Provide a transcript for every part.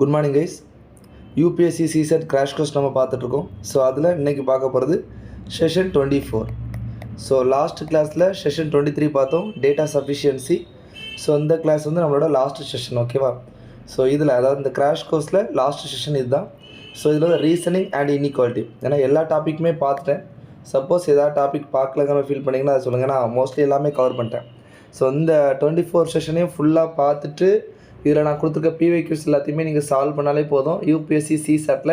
Good morning guys. UPSC சிசெட் crash course நம்ம பார்த்துட்ருக்கோம். So அதில் இன்றைக்கி பார்க்க போகிறது செஷன் 24. ஸோ லாஸ்ட் கிளாஸில் செஷன் 23 பார்த்தோம், டேட்டா சஃபிஷியன்சி. ஸோ இந்த கிளாஸ் வந்து நம்மளோட லாஸ்ட் செஷன், ஓகேவா? ஸோ இதில் அதாவது இந்த கிராஷ் கோர்ஸில் லாஸ்ட் செஷன் இதுதான். ஸோ இதில் வந்து ரீசனிங் அண்ட் இன்இக்வாலிட்டி, ஏன்னா எல்லா டாப்பிக்குமே பார்த்துட்டேன். சப்போஸ் ஏதாவது டாபிக் பார்க்கலங்கிற ஃபீல் பண்ணிங்கன்னா அதை சொல்லுங்கள், நான் மோஸ்ட்லி எல்லாமே கவர் பண்ணிட்டேன். ஸோ இந்த 24 செஷனையும் ஃபுல்லாக பார்த்துட்டு இதில் நான் கொடுத்துருக்க பிவைக்யூஸ் எல்லாத்தையுமே நீங்கள் சால்வ் பண்ணாலே போதும், யூபிஎஸ்சி சிசெட்டில்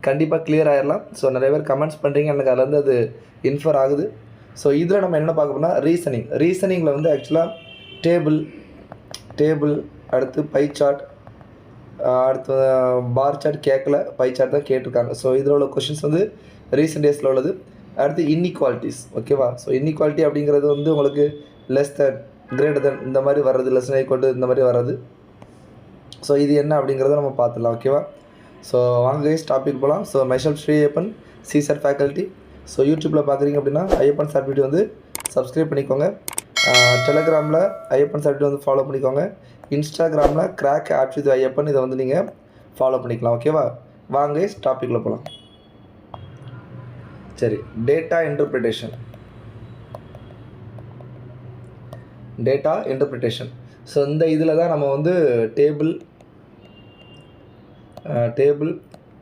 கண்டிப்பாக கிளியர் ஆகிடலாம். ஸோ நிறைய பேர் கமெண்ட்ஸ் பண்ணுறீங்க, எனக்கு அதுலேருந்து அது இன்ஃபர் ஆகுது. ஸோ இதில் நம்ம என்ன பார்க்க போனால் ரீசனிங்கில் வந்து ஆக்சுவலாக டேபிள் அடுத்து பை சார்ட், அடுத்து பார் சார்ட் கேட்கல, பை சார்ட் தான் கேட்டிருக்காங்க. ஸோ இதில் உள்ள கொஷின்ஸ் வந்து ரீசெண்ட் டேஸில் உள்ளது. அடுத்து இன்இக்வாலிட்டிஸ், ஓகேவா? ஸோ இன்இக்வாலிட்டி அப்படிங்கிறது வந்து உங்களுக்கு லெஸ் தென், கிரேட்டர் தென் இந்த மாதிரி வர்றது, லெஸ் தென் ஈக்குவல் டு இந்த மாதிரி வர்றது. ஸோ இது என்ன அப்படிங்கிறத நம்ம பார்த்துடலாம், ஓகேவா? ஸோ வாங்க கைஸ் டாபிக் போகலாம். So myself Sri Ayyappan, சிசெட் faculty. So யூடியூப்பில் பார்க்குறீங்க அப்படின்னா ஐயப்பன் சார் வீடியோ வந்து சப்ஸ்கிரைப் பண்ணிக்கோங்க. டெலகிராமில் ஐயப்பன் சார் வீடியோ வந்து ஃபாலோ பண்ணிக்கோங்க. இன்ஸ்டாகிராமில் கிராக் ஆப்ஸ் இது ஐயப்பன், இதை வந்து நீங்கள் ஃபாலோ பண்ணிக்கலாம், ஓகேவா? வாங்க கைஸ் டாப்பிக்கில் போகலாம். சரி, டேட்டா இன்டர்பிரிட்டேஷன். ஸோ இந்த இதில் தான் நம்ம வந்து table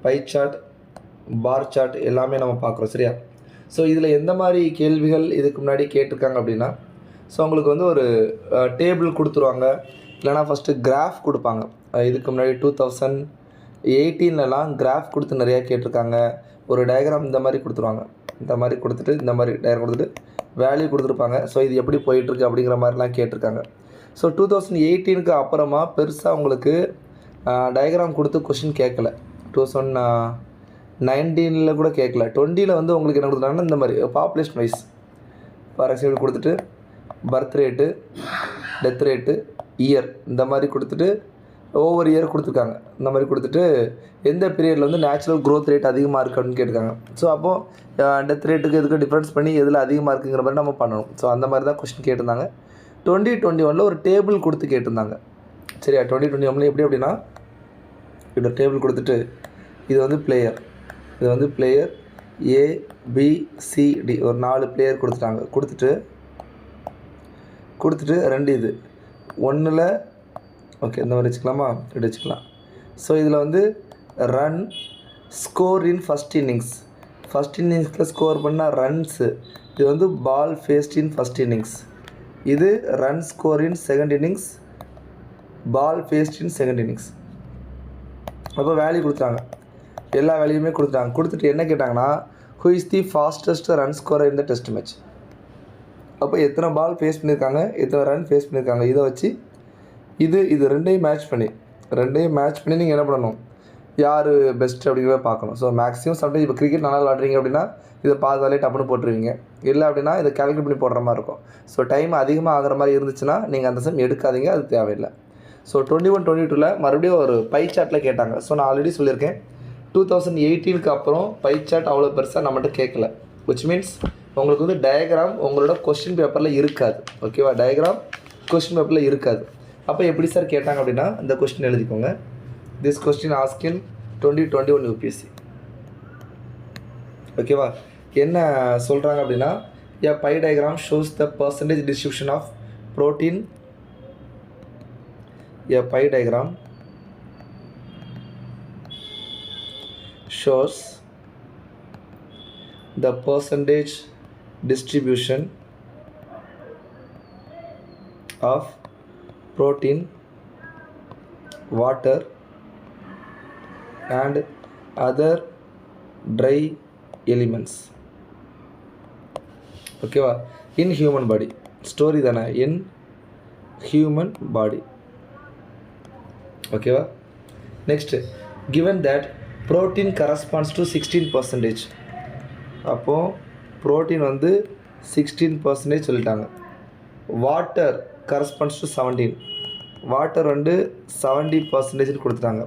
pie chart, bar chart எல்லாமே நம்ம பார்க்குறோம், சரியா? ஸோ இதில் எந்த மாதிரி கேள்விகள் இதுக்கு முன்னாடி கேட்டிருக்காங்க அப்படின்னா, ஸோ உங்களுக்கு வந்து ஒரு டேபிள் கொடுத்துருவாங்க, இல்லைனா ஃபஸ்ட்டு கிராஃப் கொடுப்பாங்க. இதுக்கு முன்னாடி 2018லலாம் கிராஃப் கொடுத்து நிறையா கேட்டிருக்காங்க. ஒரு டயக்ராம் இந்த மாதிரி கொடுத்துருவாங்க, இந்த மாதிரி கொடுத்துட்டு இந்த மாதிரி டயக்ராம் கொடுத்துட்டு வேல்யூ கொடுத்துருப்பாங்க. ஸோ இது எப்படி போயிட்டுருக்கு அப்படிங்கிற மாதிரிலாம் கேட்டிருக்காங்க. ஸோ 2018க்கு அப்புறமா பெருசாக உங்களுக்கு டயக்ராம் கொடுத்து கொஷின் கேட்கல. 2019 கூட கேட்கல. 20 வந்து உங்களுக்கு என்ன கொடுத்துட்டாங்கன்னா இந்த மாதிரி பாப்புலேஷன் வைஸ் ஃபார் எக்ஸாம்பிள் கொடுத்துட்டு birth rate, death rate, year இந்த மாதிரி கொடுத்துட்டு ஒவ்வொரு இயர் கொடுத்துருக்காங்க. இந்த மாதிரி கொடுத்துட்டு எந்த பீரியடில் வந்து நேச்சுரல் க்ரோத் ரேட் அதிகமாக இருக்குது அப்படின்னு கேட்டிருக்காங்க. ஸோ அப்போது டெத் ரேட்டுக்கு எதுக்கு டிஃப்ரென்ஸ் பண்ணி எதில் அதிகமாக இருக்குங்கிற மாதிரி நம்ம பண்ணணும். ஸோ அந்த மாதிரி தான் கொஸ்டின் கேட்டிருந்தாங்க. 2021 ஒரு டேபிள் கொடுத்து கேட்டிருந்தாங்க, சரியா? 2021 எப்படி அப்படின்னா, இப்படி டேபிள் கொடுத்துட்டு இது வந்து பிளேயர் ABCD ஒரு 4 பிளேயர் கொடுத்துட்டாங்க. கொடுத்துட்டு 2 இது 1ல் ஓகே இந்த மாதிரி வச்சுக்கலாமா, இப்படி வச்சுக்கலாம். ஸோ இதில் வந்து ரன் ஸ்கோர் இன் ஃபஸ்ட் இன்னிங்ஸில் ஸ்கோர் பண்ணால் ரன்ஸு, இது வந்து ball faced in first innings, இது run score in second innings, ball faced in second innings. அப்போ வேல்யூ கொடுத்தாங்க, எல்லா வேல்யூமே கொடுத்துட்டு என்ன கேட்டாங்கன்னா, who is the fastest run scorer இந்த டெஸ்ட் மேட்ச். அப்போ எத்தனை பால் ஃபேஸ் பண்ணியிருக்காங்க, எத்தனை ரன் ஃபேஸ் பண்ணியிருக்காங்க, இதை வச்சு இது ரெண்டையும் மேட்ச் பண்ணி நீங்கள் என்ன பண்ணணும், யார் பெஸ்ட் அப்படிங்கிறத பார்க்கணும். ஸோ மேக்ஸிமம் சம்டைம்ஸ் இப்போ கிரிக்கெட் நல்லா விளாட்றீங்க அப்படின்னா இதை பார்த்தாலே டப்புன்னு போட்டுருவீங்க, இல்லை அப்படின்னா இதை கேல்குலேட் பண்ணி போடுற மாதிரி இருக்கும். ஸோ டைம் அதிகமாக ஆகிற மாதிரி இருந்துச்சுன்னா நீங்கள் அந்த சம் எடுக்காதீங்க, அது தேவையில்லை. ஸோ 21-22 மறுபடியும் ஒரு பை சார்ட்டில் கேட்டாங்க. ஸோ நான் ஆல்ரெடி சொல்லியிருக்கேன், 2018க்கு அப்புறம் பை சார்ட் அவ்வளோ பெருசாக நம்மகிட்ட கேட்கல. விச் மீன்ஸ் உங்களுக்கு வந்து டயக்ராம் உங்களோட கொஸ்டின் பேப்பரில் இருக்காது, ஓகேவா? டயக்ராம் கொஸ்டின் பேப்பரில் இருக்காது. அப்போ எப்படி சார் கேட்டாங்க அப்படின்னா, இந்த கொஸ்டின் எழுதிக்கோங்க. This question ask in 2021 UPSC, ஓகேவா? என்ன சொல்கிறாங்க அப்படின்னா, a pie diagram shows the percentage distribution of protein. A pie diagram shows the percentage distribution of protein, water and other dry elements, ஓகேவா? இன் ஹியூமன் பாடி, ஸ்டோரி தானே, in human body, ஓகேவா? Next, given that protein corresponds to 16%, அப்போது protein வந்து 16% சொல்லிட்டாங்க. Water corresponds to 17, water வந்து 70% கொடுத்துட்டாங்க.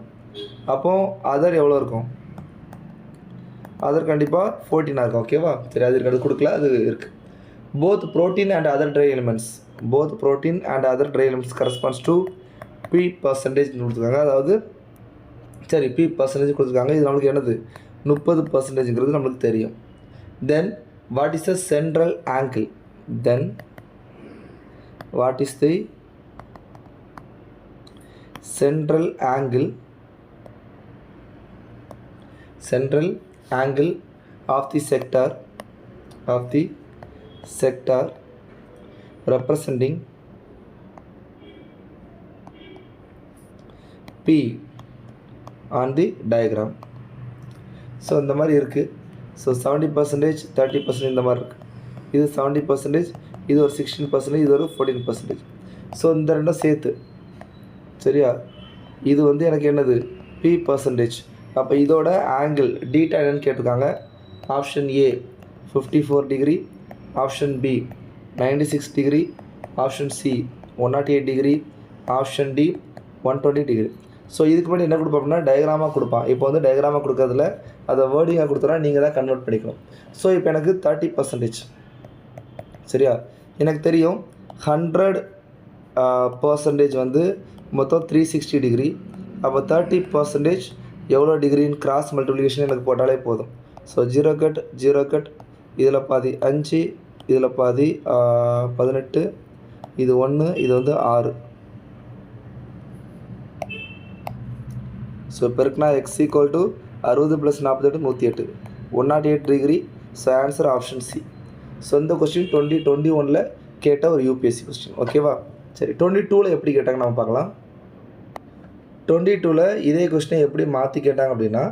அப்போது other எவ்வளோ இருக்கும், அதர் கண்டிப்பாக 14 இருக்கும், ஓகேவா? சரி, அது இருக்குது, அது கொடுக்கல, அது இருக்குது. both protein and other dry elements corresponds to P percentage கொடுத்துருக்காங்க. அதாவது சரி பி பர்சன்டேஜ் கொடுத்துருக்காங்க. இது நம்மளுக்கு என்னது 30%ங்கிறது நம்மளுக்கு தெரியும். தென் what is the central angle? Then what is the central angle of the sector representing P on the diagram. So இந்த மாதிரி இருக்குது. ஸோ 70%, 30% இந்த மாதிரி இருக்குது. இது 70%, இது ஒரு 16%, இது ஒரு 14%. ஸோ இந்த ரெண்டும் சேர்த்து சரியா, இது வந்து எனக்கு என்னது P பர்சன்டேஜ். அப்போ இதோட ஆங்கிள் டீட்டா என்னன்னு கேட்டிருக்காங்க. Option A 54 degree, option B 96 degree, option C 108 degree, option D 120 degree. So இதுக்கு முன்னாடி என்ன கொடுப்போம் அப்படின்னா டயக்ராமாக கொடுப்பான். இப்போ வந்து டயக்ராமாக கொடுக்கறதுல அதை வேர்டிங்காக கொடுத்தோன்னா நீங்கள் தான் கன்வெர்ட் பண்ணிக்கணும். ஸோ இப்போ எனக்கு 30% சரியா. எனக்கு தெரியும் 100% வந்து மொத்தம் 360 டிகிரி. அப்போ 30% எவ்வளோ டிகிரின்னு கிராஸ் மல்டிப்ளிகேஷன் எனக்கு போட்டாலே போதும். ஸோ 0 கட் 0 கட், இதில் பாதி 5, இதில் பாதி 18, இது 1, இது வந்து 6. ஸோ பெருக்குனா x equal to 60 + 48 108, 108 degree. So answer option C. So இந்த கொஸ்டின் 2021 கேட்ட ஒரு யூபிஎஸ்சி கொஸ்டின். ஓகேவா? சரி 22 எப்படி கேட்டாங்க நம்ம பார்க்கலாம். 22 இதே கொஸ்டினை எப்படி மாற்றி கேட்டாங்க அப்படின்னா,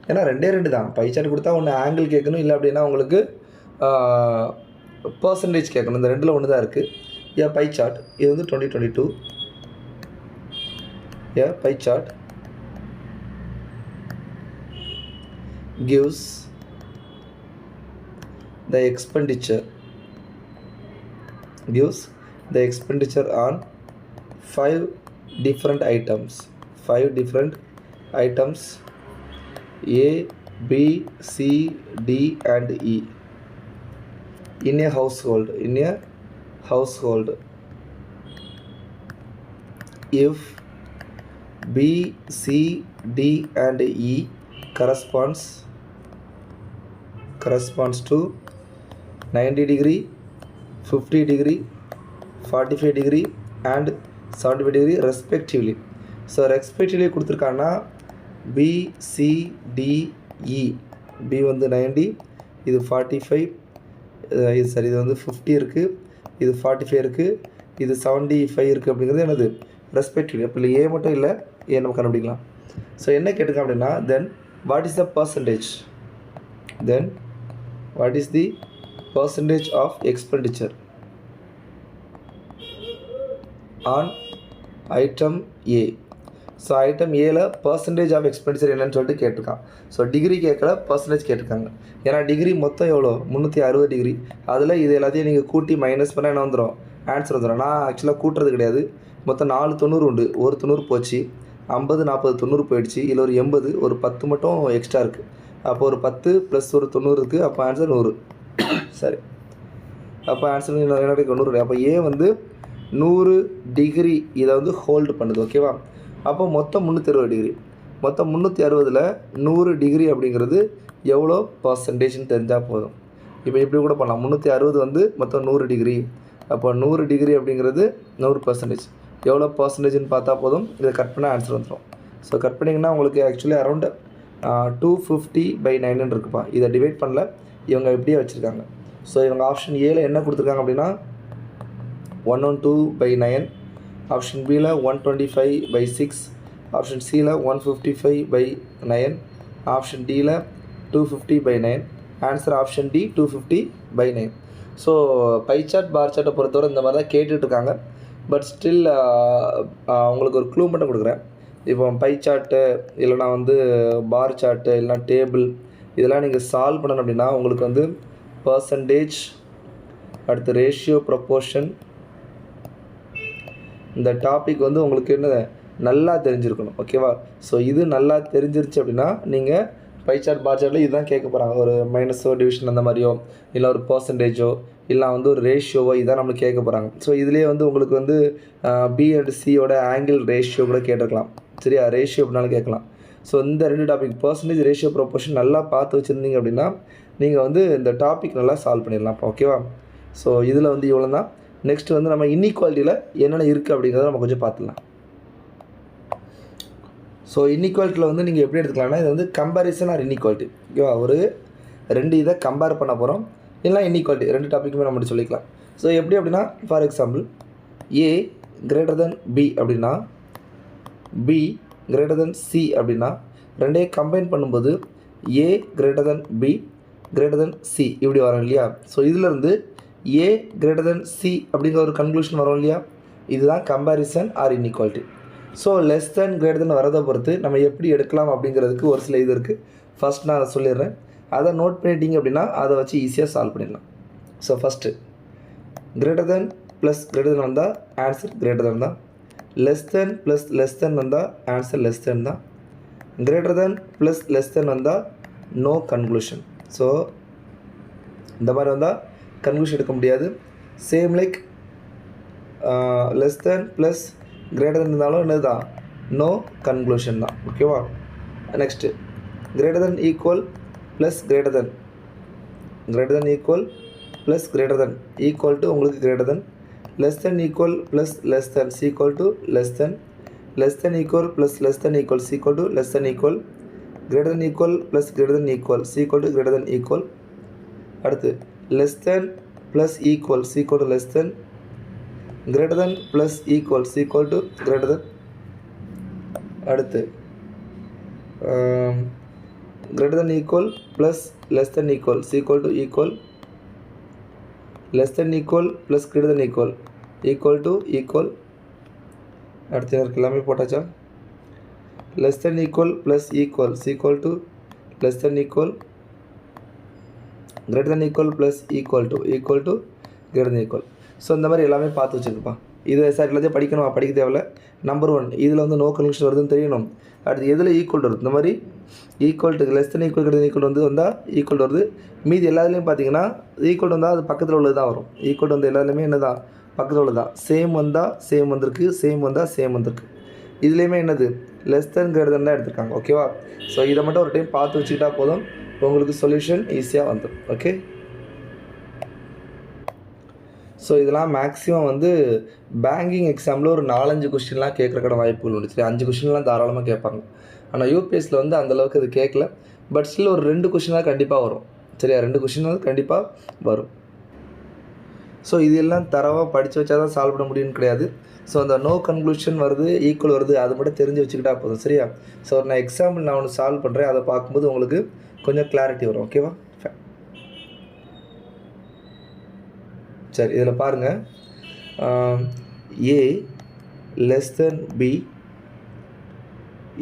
ஏன்னா 2 தான் பை சார்ட் கொடுத்தா ஒன்று ஆங்கிள் கேட்கணும், இல்லை அப்படின்னா உங்களுக்கு பர்சன்டேஜ் கேட்கணும். இந்த 2ல் ஒன்று தான் இருக்குது. ஏ பை சார்ட் இது வந்து 2022 a pie chart gives the expenditure on 5 different items A, B, C, D and E in a household. If B, C, D and E corresponds to 90 degree, 50 degree, 45 degree and 75 degree respectively. So respectively கொடுத்துருக்காங்கன்னா B, C, D, E. B வந்து 90, இது 45, இது சரி, இது வந்து 50 இருக்குது, இது 45 இருக்குது, இது 75 இருக்குது. அப்படிங்கிறது என்னது ரெஸ்பெக்டிவ்லி. அப்போ இல்லை ஏ மட்டும் இல்லை, ஏ நம்ம கண்டுபிடிக்கலாம். ஸோ என்ன கேட்டுக்கோங்க அப்படின்னா, then what is the percentage? Then what is the percentage of expenditure on item A? So item ஏல பர்சன்டேஜ் ஆஃப் எக்ஸ்பெண்டிச்சர் என்னன்னு சொல்லிட்டு கேட்டிருக்கான். ஸோ டிகிரி கேட்கல, பர்சன்டேஜ் கேட்டிருக்காங்க. ஏன்னா டிகிரி மொத்தம் எவ்வளோ 360 டிகிரி. அதில் இது எல்லாத்தையும் நீங்கள் கூட்டி மைனஸ் பண்ணால் என்ன வந்துடும்? ஆன்சர் வந்துடும். நான் ஆக்சுவலாக கூட்டுறது கிடையாது. மொத்தம் 4 90 உண்டு. ஒரு 90 போச்சு, 50 40 90 போயிடுச்சு. இதில் ஒரு 80, ஒரு 10 மட்டும் எக்ஸ்ட்ரா இருக்குது. அப்போ ஒரு 10 + ஒரு 90 இருக்குது. அப்போ ஆன்சர் 100. சரி, அப்போ ஆன்சர் என்ன கிடைக்கும்? 100. அப்போ ஏ வந்து 100 டிகிரி இதை வந்து ஹோல்டு பண்ணுது. ஓகேவா? அப்போ மொத்தம் 360 டிகிரி. மொத்தம் 360ல் 100 டிகிரி அப்படிங்கிறது எவ்வளோ பர்சன்டேஜ்னு தெரிஞ்சால் போதும். இப்போ இப்படி கூட பண்ணலாம். 360 வந்து மொத்தம் 100 டிகிரி. அப்போ 100 டிகிரி அப்படிங்கிறது 100%. எவ்வளோ பர்சன்டேஜ்னு பார்த்தா போதும். இதை கட் பண்ணால் ஆன்சர் வந்துடும். ஸோ கட் பண்ணிங்கன்னா உங்களுக்கு ஆக்சுவலி அரௌண்ட் 250/9 இருக்குப்பா. இதை டிவைட் பண்ணல, இவங்க இப்படியே வச்சுருக்காங்க. ஸோ இவங்க ஆப்ஷன் ஏல என்ன கொடுத்துருக்காங்க அப்படின்னா 112/9, ஆப்ஷன் பியில் 125/6, ஆப்ஷன் சியில் 155/9, ஆப்ஷன் டியில் 250/9. Answer option D 250/9. So pie chart bar சார்ட்டை பொறுத்தவரை இந்த மாதிரி தான் கேட்டுட்ருக்காங்க. பட் ஸ்டில் உங்களுக்கு ஒரு க்ளூ மட்டும் கொடுக்குறேன். இப்போ பை சார்ட்டு இல்லைனா வந்து பார் சார்ட்டு இல்லைனா டேபிள் இதெல்லாம் நீங்கள் சால்வ் பண்ணணும் அப்படின்னா உங்களுக்கு வந்து பர்சன்டேஜ், அடுத்து ரேஷியோ, ப்ரொப்போர்ஷன், இந்த டாபிக் வந்து உங்களுக்கு என்ன நல்லா தெரிஞ்சிருக்கணும். ஓகேவா? ஸோ இது நல்லா தெரிஞ்சிருச்சு அப்படின்னா நீங்கள் பை சார்ட் பார் சார்ட்டில் இதுதான் கேட்க போகிறாங்க. ஒரு மைனஸோ டிவிஷன் அந்த மாதிரியோ, இல்லை ஒரு பர்சன்டேஜோ, இல்லை வந்து ஒரு ரேஷியோவோ இதான் நம்மளுக்கு கேட்க போகிறாங்க. ஸோ இதுலேயே வந்து உங்களுக்கு வந்து பி அண்ட் சியோட ஆங்கிள் ரேஷியோ கூட கேட்டிருக்கலாம். சரியா? ரேஷியோ அப்படினாலும் கேட்கலாம். ஸோ இந்த 2 டாபிக் பர்சன்டேஜ், ரேஷியோ, ப்ரொபோர்ஷன் நல்லா பார்த்து வச்சுருந்தீங்க அப்படின்னா நீங்கள் வந்து இந்த டாபிக் நல்லா சால்வ் பண்ணிடலாம். ஓகேவா? ஸோ இதில் வந்து இவ்வளோ தான். நெக்ஸ்ட் வந்து நம்ம இன்இக்வாலிட்டியில் என்னென்ன இருக்குது அப்படிங்கிறத நம்ம கொஞ்சம் பார்த்துக்கலாம். ஸோ இன்இக்வாலிட்டியில் வந்து நீங்கள் எப்படி எடுத்துக்கலாம்னா இது வந்து கம்பேரிசன் ஆர் இன்இக்வாலிட்டி. ஓகேவா? ஒரு 2 இதை கம்பேர் பண்ண போகிறோம், இல்லை இன்இக்வாலிட்டி 2 டாப்பிக்குமே நம்ம சொல்லிக்கலாம். ஸோ எப்படி அப்படின்னா for example A greater than B அப்படின்னா B greater than C அப்படின்னா ரெண்டையும் கம்பைன் பண்ணும்போது A greater than B greater than C இப்படி வரும் இல்லையா? ஸோ இதிலேருந்து A greater than C அப்படிங்கிற ஒரு கன்க்ளூஷன் வரும் இல்லையா? இதுதான் comparison or inequality. So less than greater than வரதை பொறுத்து நம்ம எப்படி எடுக்கலாம் அப்படிங்கிறதுக்கு ஒரு சில இது இருக்குது. ஃபஸ்ட் நான் அதை சொல்லிடுறேன், அதை நோட் பண்ணிட்டீங்க அப்படின்னா அதை வச்சு ஈஸியாக சால்வ் பண்ணிடலாம். So first greater than plus greater தேன் வந்தால் ஆன்சர் கிரேட்டர் தேன் தான். லெஸ் தேன் ப்ளஸ் லெஸ் தேன் வந்தால் ஆன்சர் லெஸ் தேன் தான். கிரேட்டர் தேன் ப்ளஸ் லெஸ் தேன் வந்தால் நோ கன்க்ளூஷன். ஸோ இந்த மாதிரி வந்தால் கன்க்ளூஷன் எடுக்க முடியாது. Same like less than plus greater than இருந்தாலும் என்னது தான், நோ கன்க்ளூஷன் தான். ஓகேவா? Next greater than equal plus greater than, greater than equal plus greater than equal to உங்களுக்கு greater than, less than equal plus less than equal to less than, less than equal plus less than equal equal to less than equal, greater than equal plus greater than equal equal to greater than equal. அடுத்து less than plus equal to less than, greater than plus equal to greater than. அடுத்து greater than equal plus less than equal to equal, less than equal plus greater than equal to equal. அடுத்து எனக்கு எல்லாமே போட்டாச்சா? less than equal plus equal to less than equal, greater than equal plus equal to greater than equal. So இந்த மாதிரி எல்லாமே பார்த்து வச்சுருப்பா. இது sir எல்லாத்தையும் படிக்கணும், படிக்க தேவையில்ல. நம்பர் 1 இதில் வந்து நோ கன்க்ளூஷன் வருதுன்னு தெரியணும். அடுத்து எதில் ஈக்குவல் வருது, இந்த மாதிரி equal to less then equal வந்து வந்தால் ஈக்குவல் வருது. மீதி எல்லாத்துலேயும் பார்த்தீங்கன்னா ஈக்குவல் வந்தால் அது பக்கத்தில் உள்ளது தான் வரும். ஈக்குவல் வந்து எல்லாத்துலேயுமே என்ன தான், பக்கத்தில் உள்ளது தான். சேம் வந்தால் சேம் வந்திருக்கு, சேம் வந்தால் சேம் வந்திருக்கு. இதுலேயுமே என்னது லெஸ் தென் கிரேட்டர் தென் தான் எடுத்துருக்காங்க. ஓகேவா? ஸோ இதை மட்டும் ஒரு டைம் பார்த்து வச்சுக்கிட்டா போதும், உங்களுக்கு சொல்யூஷன் ஈஸியாக வந்துடும். ஓகே? ஸோ இதெல்லாம் மேக்ஸிமம் வந்து பேங்கிங் எக்ஸாமில் ஒரு 4-5 கொஸ்டின்லாம் கேட்குறக்கான வாய்ப்புகள் உண்டு. சரி, 5 கொஸ்டின்லாம் தாராளமாக கேட்பாங்க. ஆனால் யூபிஎஸ்சியில் வந்து அந்தளவுக்கு அது கேட்கல. பட் ஸ்டில் ஒரு 2 கொஸ்டினாக கண்டிப்பாக வரும். சரியா? 2 கொஸ்டினாக கண்டிப்பாக வரும். ஸோ இது எல்லாம் தரவாக படித்து வச்சா தான் சால்வ் பண்ண முடியும்னு கிடையாது. ஸோ அந்த நோ கன்க்ளூஷன் வருது, ஈக்குவல் வருது, அது மட்டும் தெரிஞ்சு வச்சுக்கிட்டா போதும். சரியா? ஸோ நான் எக்ஸாம்பிள் நான் ஒன்று சால்வ் பண்ணுறேன், அதை பார்க்கும்போது உங்களுக்கு கொஞ்சம் கிளாரிட்டி வரும். ஓகேவா? சரி, இதில் பாருங்கள், A less than B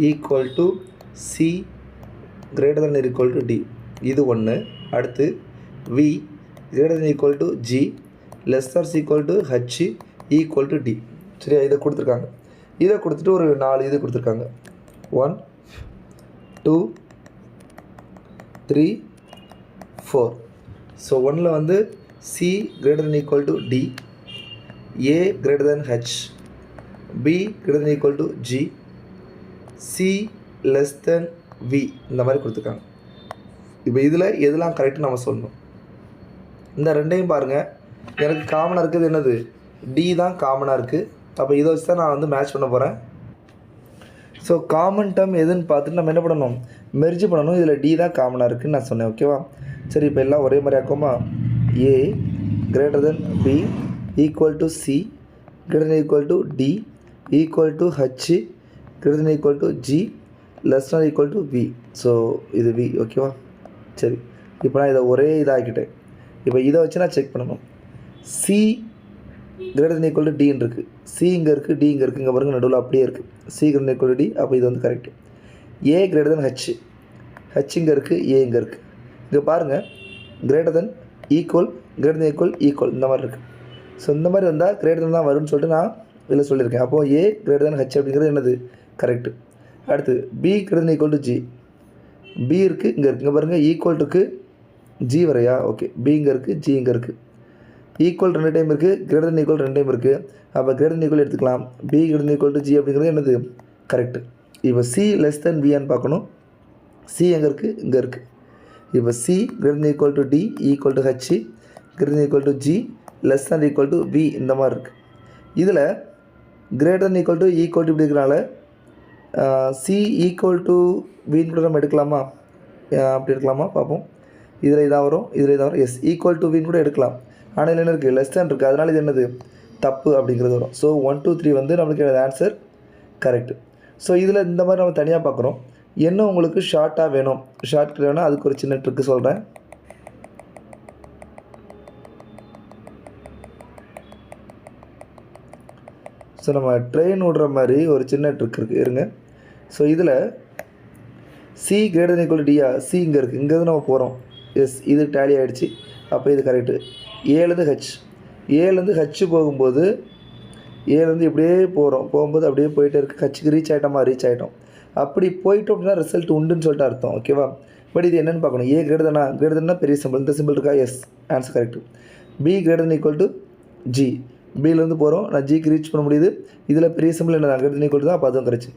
equal to C greater than or equal to D, இது ஒன்று. அடுத்து V greater than or equal to G less than or equal to H equal to D. சரியா? இதை கொடுத்துருக்காங்க. இதை கொடுத்துட்டு ஒரு 4 இது கொடுத்துருக்காங்க. 1 2 3 4. ஸோ 1ல் வந்து C greater than or equal to D, A greater than H, B greater than or equal to G, C less than V, இந்த மாதிரி கொடுத்துருக்காங்க. இப்போ இதில் எதெல்லாம் கரெக்டாக நம்ம சொல்லணும். இந்த ரெண்டையும் பாருங்கள், எனக்கு காமனாக இருக்குது என்னது, D தான் காமனாக இருக்குது. அப்போ இதை வச்சு தான் நான் வந்து மேட்ச் பண்ண போகிறேன். ஸோ காமன் டேர்ம் எதுன்னு பார்த்துட்டு நம்ம என்ன பண்ணணும், மெர்ஜ் பண்ணணும். இதில் D தான் காமனாக இருக்குதுன்னு நான் சொன்னேன். ஓகேவா? சரி, இப்போ எல்லாம் ஒரே மாதிரி ஆக்குமா. A greater than B equal to C greater than equal to D equal to H greater than equal to G less than equal to V. So இது V. ஓகேவா? சரி, இப்போ நான் இதை ஒரே இதாகிக்கிட்டேன். இப்போ இதை வச்சு நான் செக் பண்ணணும். C greater than equal to Dன்னு இருக்குது. C இங்கே இருக்குது, D இங்கே இருக்குது. இங்கே பாருங்கள், நடுவில் அப்படியே இருக்குது. C greater than equal to D. அப்போ இது வந்து correct. A greater than H, H இங்கே இருக்குது, A இங்கே இருக்குது. இங்கே பாருங்கள், greater than equal greater than equal இந்த மாதிரி இருக்குது. ஸோ இந்த மாதிரி வந்தால் கிரேட்டர் தென் தான் வரும்னு சொல்லிட்டு நான் இதில் சொல்லியிருக்கேன். அப்போது A கிரேட்டர் தென் H அப்படிங்கிறது என்னது, கரெக்டு. அடுத்து B greater than equal to G, B இருக்குது, இங்கே இருக்குது. இங்கே பாருங்கள், ஈக்குவல் டுக்கு G வரையா? ஓகே, B இங்கே இருக்குது, G இங்கே இருக்குது. ஈக்குவல் 2 டைம் இருக்குது, கிரேட்டர் தென் ஈக்குவல் 2 டைம் இருக்குது. அப்போ கிரேட்டர் தென் ஈக்குவல் எடுத்துக்கலாம். B greater than equal to G அப்படிங்கிறது என்னது, கரெக்டு. இப்போ சி லெஸ் தென் பியான்னு பார்க்கணும். சி எங்கே இருக்குது? இங்கே இருக்குது. இப்போ C greater than equal to D equal to H greater than equal to G less than equal to B இந்த மாதிரி இருக்குது. இதில் greater than equal to equal to இப்படி இருக்கிறனால சி ஈக்குவல் டு பின்னு கூட நம்ம எடுக்கலாமா? அப்படி எடுக்கலாமா பார்ப்போம். இதில் இதாக வரும், இதில் இதாக வரும். எஸ் ஈக்குவல் டு பின்னு கூட எடுக்கலாம். ஆனால் இதில் என்ன இருக்குது? லெஸ் தேன் இருக்குது. அதனால் இது என்னது? தப்பு அப்படிங்கிறது வரும். ஸோ 1 2 3 வந்து நம்மளுக்கு என்னது ஆன்சர் கரெக்டு. ஸோ இதில் இந்த மாதிரி நம்ம தனியாக பார்க்குறோம். என்ன உங்களுக்கு ஷார்ட்டாக வேணும், ஷார்ட் வேணும்னா அதுக்கு ஒரு சின்ன ட்ரிக்கு சொல்கிறேன். ஸோ நம்ம ட்ரெயின் விடுற மாதிரி ஒரு சின்ன ட்ரிக் இருக்குது, இருங்க. ஸோ இதில் C greater than equal to டியா, சி இங்கே இருக்குது, இங்கேருந்து நம்ம போகிறோம். எஸ் இது டேலி ஆகிடுச்சு. அப்போ இது கரெக்டு. ஏலேருந்து ஹெச், ஏலேருந்து ஹெச் போகும்போது ஏலேருந்து இப்படியே போகும்போது அப்படியே போயிட்டே இருக்குது. ஹச்சுக்கு ரீச் ஆகிட்டோம். அப்படி போயிட்டோம் அப்படின்னா ரிசல்ட் உண்டுன்னு சொல்லிட்டு அர்த்தம். ஓகேவா? பட் இது என்னென்னு பார்க்கணும். ஏ greater than பெரிய சிம்பிள், இந்த சிம்பிள் இருக்கா? Yes answer correct. B greater than equal to G, பியிலேருந்து போகிறோம், நான் ஜிக்கு ரீச் பண்ண முடியுது. இதில் பெரிய சிம்பிள் என்ன? greater than equal to தான். அப்போ அதுவும் கரெக்ட்.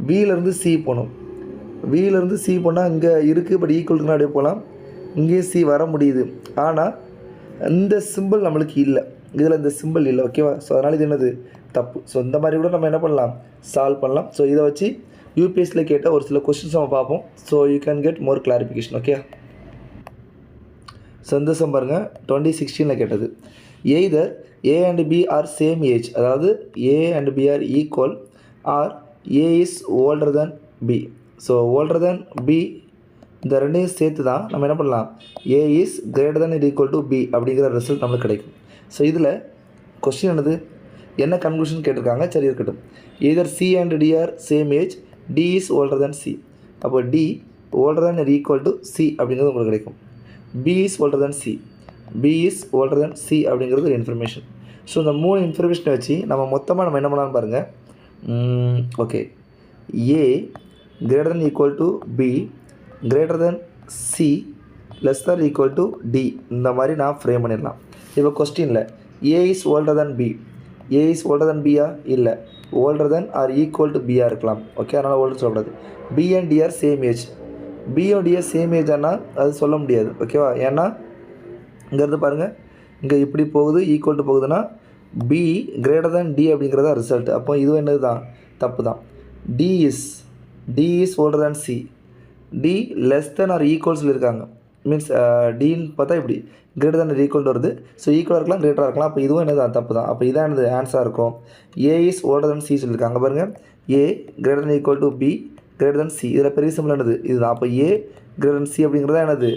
வியிலேருந்து சி போகணும். வியிலேருந்து சி போனால் இங்கே இருக்குது, பட் ஈக்குவலுக்குனா அப்படியே போகலாம். இங்கேயும் சி வர முடியுது, ஆனால் இந்த சிம்பிள் நம்மளுக்கு இல்லை, இதில் இந்த சிம்பிள் இல்லை. ஓகேவா? ஸோ அதனால் இது என்னது? தப்பு. ஸோ இந்த மாதிரி கூட நம்ம என்ன பண்ணலாம்? சால்வ் பண்ணலாம். ஸோ இதை வச்சு யூபிஎஸ்சியில் கேட்ட ஒரு சில கொஸ்டின்ஸ் நம்ம பார்ப்போம். So you can get more clarification. Okay, சந்தோஷம் பாருங்கள். 2016 கேட்டது. Either A and B are same age, அதாவது A and B are equal or A is older than B. So older than B இந்த ரெண்டையும் சேர்த்து தான் நம்ம என்ன பண்ணலாம்? A is greater than it equal to B அப்படிங்கிற ரிசல்ட் நம்மளுக்கு கிடைக்கும். ஸோ இதில் கொஸ்டின் என்னது? என்ன கன்க்ளூஷன் கேட்டிருக்காங்க? சரி இருக்கட்டும். Either C and D are same age, D is older than C. அப்போ D older than it equal to C அப்படிங்கிறது உங்களுக்கு கிடைக்கும். B is older than C, B is older than C அப்படிங்கிறது ஒரு இன்ஃபர்மேஷன். ஸோ இந்த 3 இன்ஃபர்மேஷனை வச்சு நம்ம என்ன பண்ணலாம்னு பாருங்கள். Okay, A greater than equal to b greater than c less than equal to d இந்த மாதிரி நான் ஃப்ரேம் பண்ணிடலாம். இப்போ கொஸ்டினில் a is older than b, a is older than b-ஆ? இல்லை, older than or equal to b-ஆ இருக்கலாம். ஓகே, அதனால் older சொல்லக்கூடாது. b and d are same age, b and d are same age ஆனால் அது சொல்ல முடியாது. ஓகேவா? ஏன்னா இங்கேருந்து பாருங்கள், இங்கே இப்படி போகுது, ஈக்குவல் டு போகுதுன்னா b greater than d அப்படிங்கிறதா ரிசல்ட். அப்போ இதுவும் என்னது தான்? தப்பு தான். d is older than c, d less than or equals இருக்காங்க. மீன்ஸ் டின்னு பார்த்தா இப்படி greater than or equal வருது. ஸோ ஈக்குவலாக இருக்கலாம், கிரேட்டராக இருக்கலாம். அப்போ இதுவும் என்னது தப்பு தான். அப்போ இதான் என்னது ஆன்சராக இருக்கும். ஏ இஸ் older than c சொல்லியிருக்காங்க பாருங்கள். ஏ greater than equal to b greater than c, இதில் பெரிய சிம்பிள் என்னது? இதுதான். அப்போ ஏ greater than c அப்படிங்கிறதா என்னது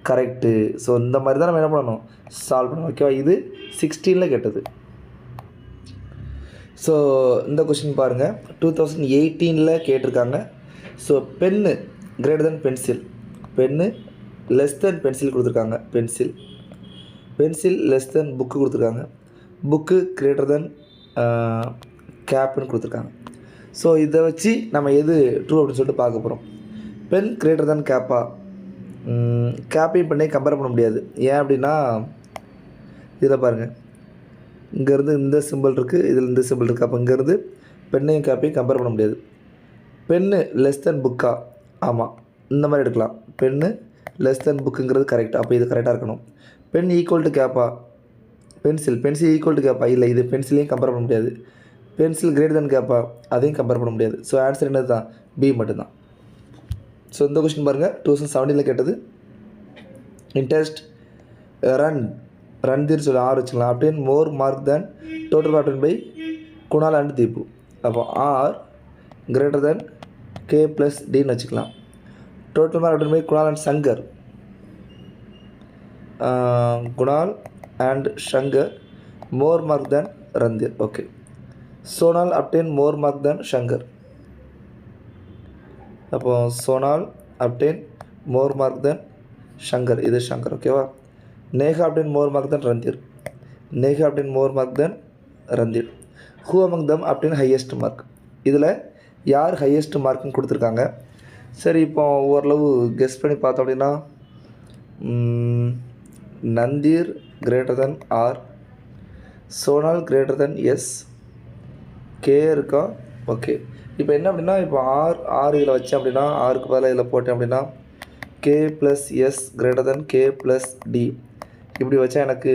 கரெக்டு. ஸோ இந்த மாதிரி தான் நம்ம என்ன பண்ணணும்? சால்வ் பண்ணணும். ஓகேவா? இது 16 கேட்டது. ஸோ இந்த கொஸ்டின் பாருங்கள், 2018 கேட்டிருக்காங்க. So pen greater than pencil, pen less தென் பென்சில் கொடுத்துருக்காங்க. பென்சில் லெஸ் தென் புக்கு கொடுத்துருக்காங்க. புக்கு கிரேட்டர் தென் கேப்னு கொடுத்துருக்காங்க. ஸோ இதை வச்சு நம்ம எது ட்ரூ அப்படின்னு சொல்லிட்டு பார்க்க போகிறோம். பென் கிரேட்டர் தென் கேப்பா? கேப்பையும் பண்ணி கம்பேர் பண்ண முடியாது. ஏன் அப்படின்னா இதில் பாருங்கள், இங்கேருந்து இந்த சிம்பிள் இருக்குது, இதில் இந்த சிம்பிள் இருக்குது. அப்போ இங்கேருந்து பெண்ணையும் கேப்பையும் கம்பேர் பண்ண முடியாது. பென்னு லெஸ் தென் புக்கா? ஆமாம், இந்த மாதிரி எடுக்கலாம். பென்னு லெஸ் தென் புக்குங்கிறது கரெக்ட். அப்போ இது கரெக்டாக இருக்கணும். பென் ஈக்குவல் டு கேப்பா? பென்சில் ஈக்குவல் டு கேப்பா? இல்லை, இது பென்சிலையும் கம்பேர் பண்ண முடியாது. பென்சில் கிரேட்டர் தென் கேப்பா? அதையும் கம்பேர் பண்ண முடியாது. ஸோ ஆன்சர் என்னது தான்? பி மட்டும்தான். ஸோ இந்த கொஸ்டின் பாருங்கள், 2017 கேட்டது. இன்ட்ரெஸ்ட் ரன்தீர் சொல்லி ஆர் வச்சுக்கலாம். அப்படின் more mark than total obtained by Kunal and Deepu. அப்போ R greater than K plus டின்னு வச்சுக்கலாம். Total mark obtained by Kunal and Shankar, Kunal and Shankar more mark than Randhir. Okay, Sonal obtained more mark than Shankar. அப்போ Sonal obtained more mark than Shankar, இது ஷங்கர். ஓகேவா? Neha obtained more mark than Randhir, Neha obtained more mark than Randhir. Who among them obtained highest mark? இதில் யார் highest மார்க்குன்னு கொடுத்துருக்காங்க. சரி, இப்போ ஓரளவு guess பண்ணி பார்த்தோம் அப்படின்னா Randhir greater than R, Sonal greater than S, K இருக்கா? ஓகே, இப்போ என்ன அப்படின்னா இப்போ ஆர் இதில் வச்சேன் அப்படின்னா ஆருக்கு பதிலாக இதில் போட்டேன் அப்படின்னா K plus S greater than K plus T இப்படி வச்சா எனக்கு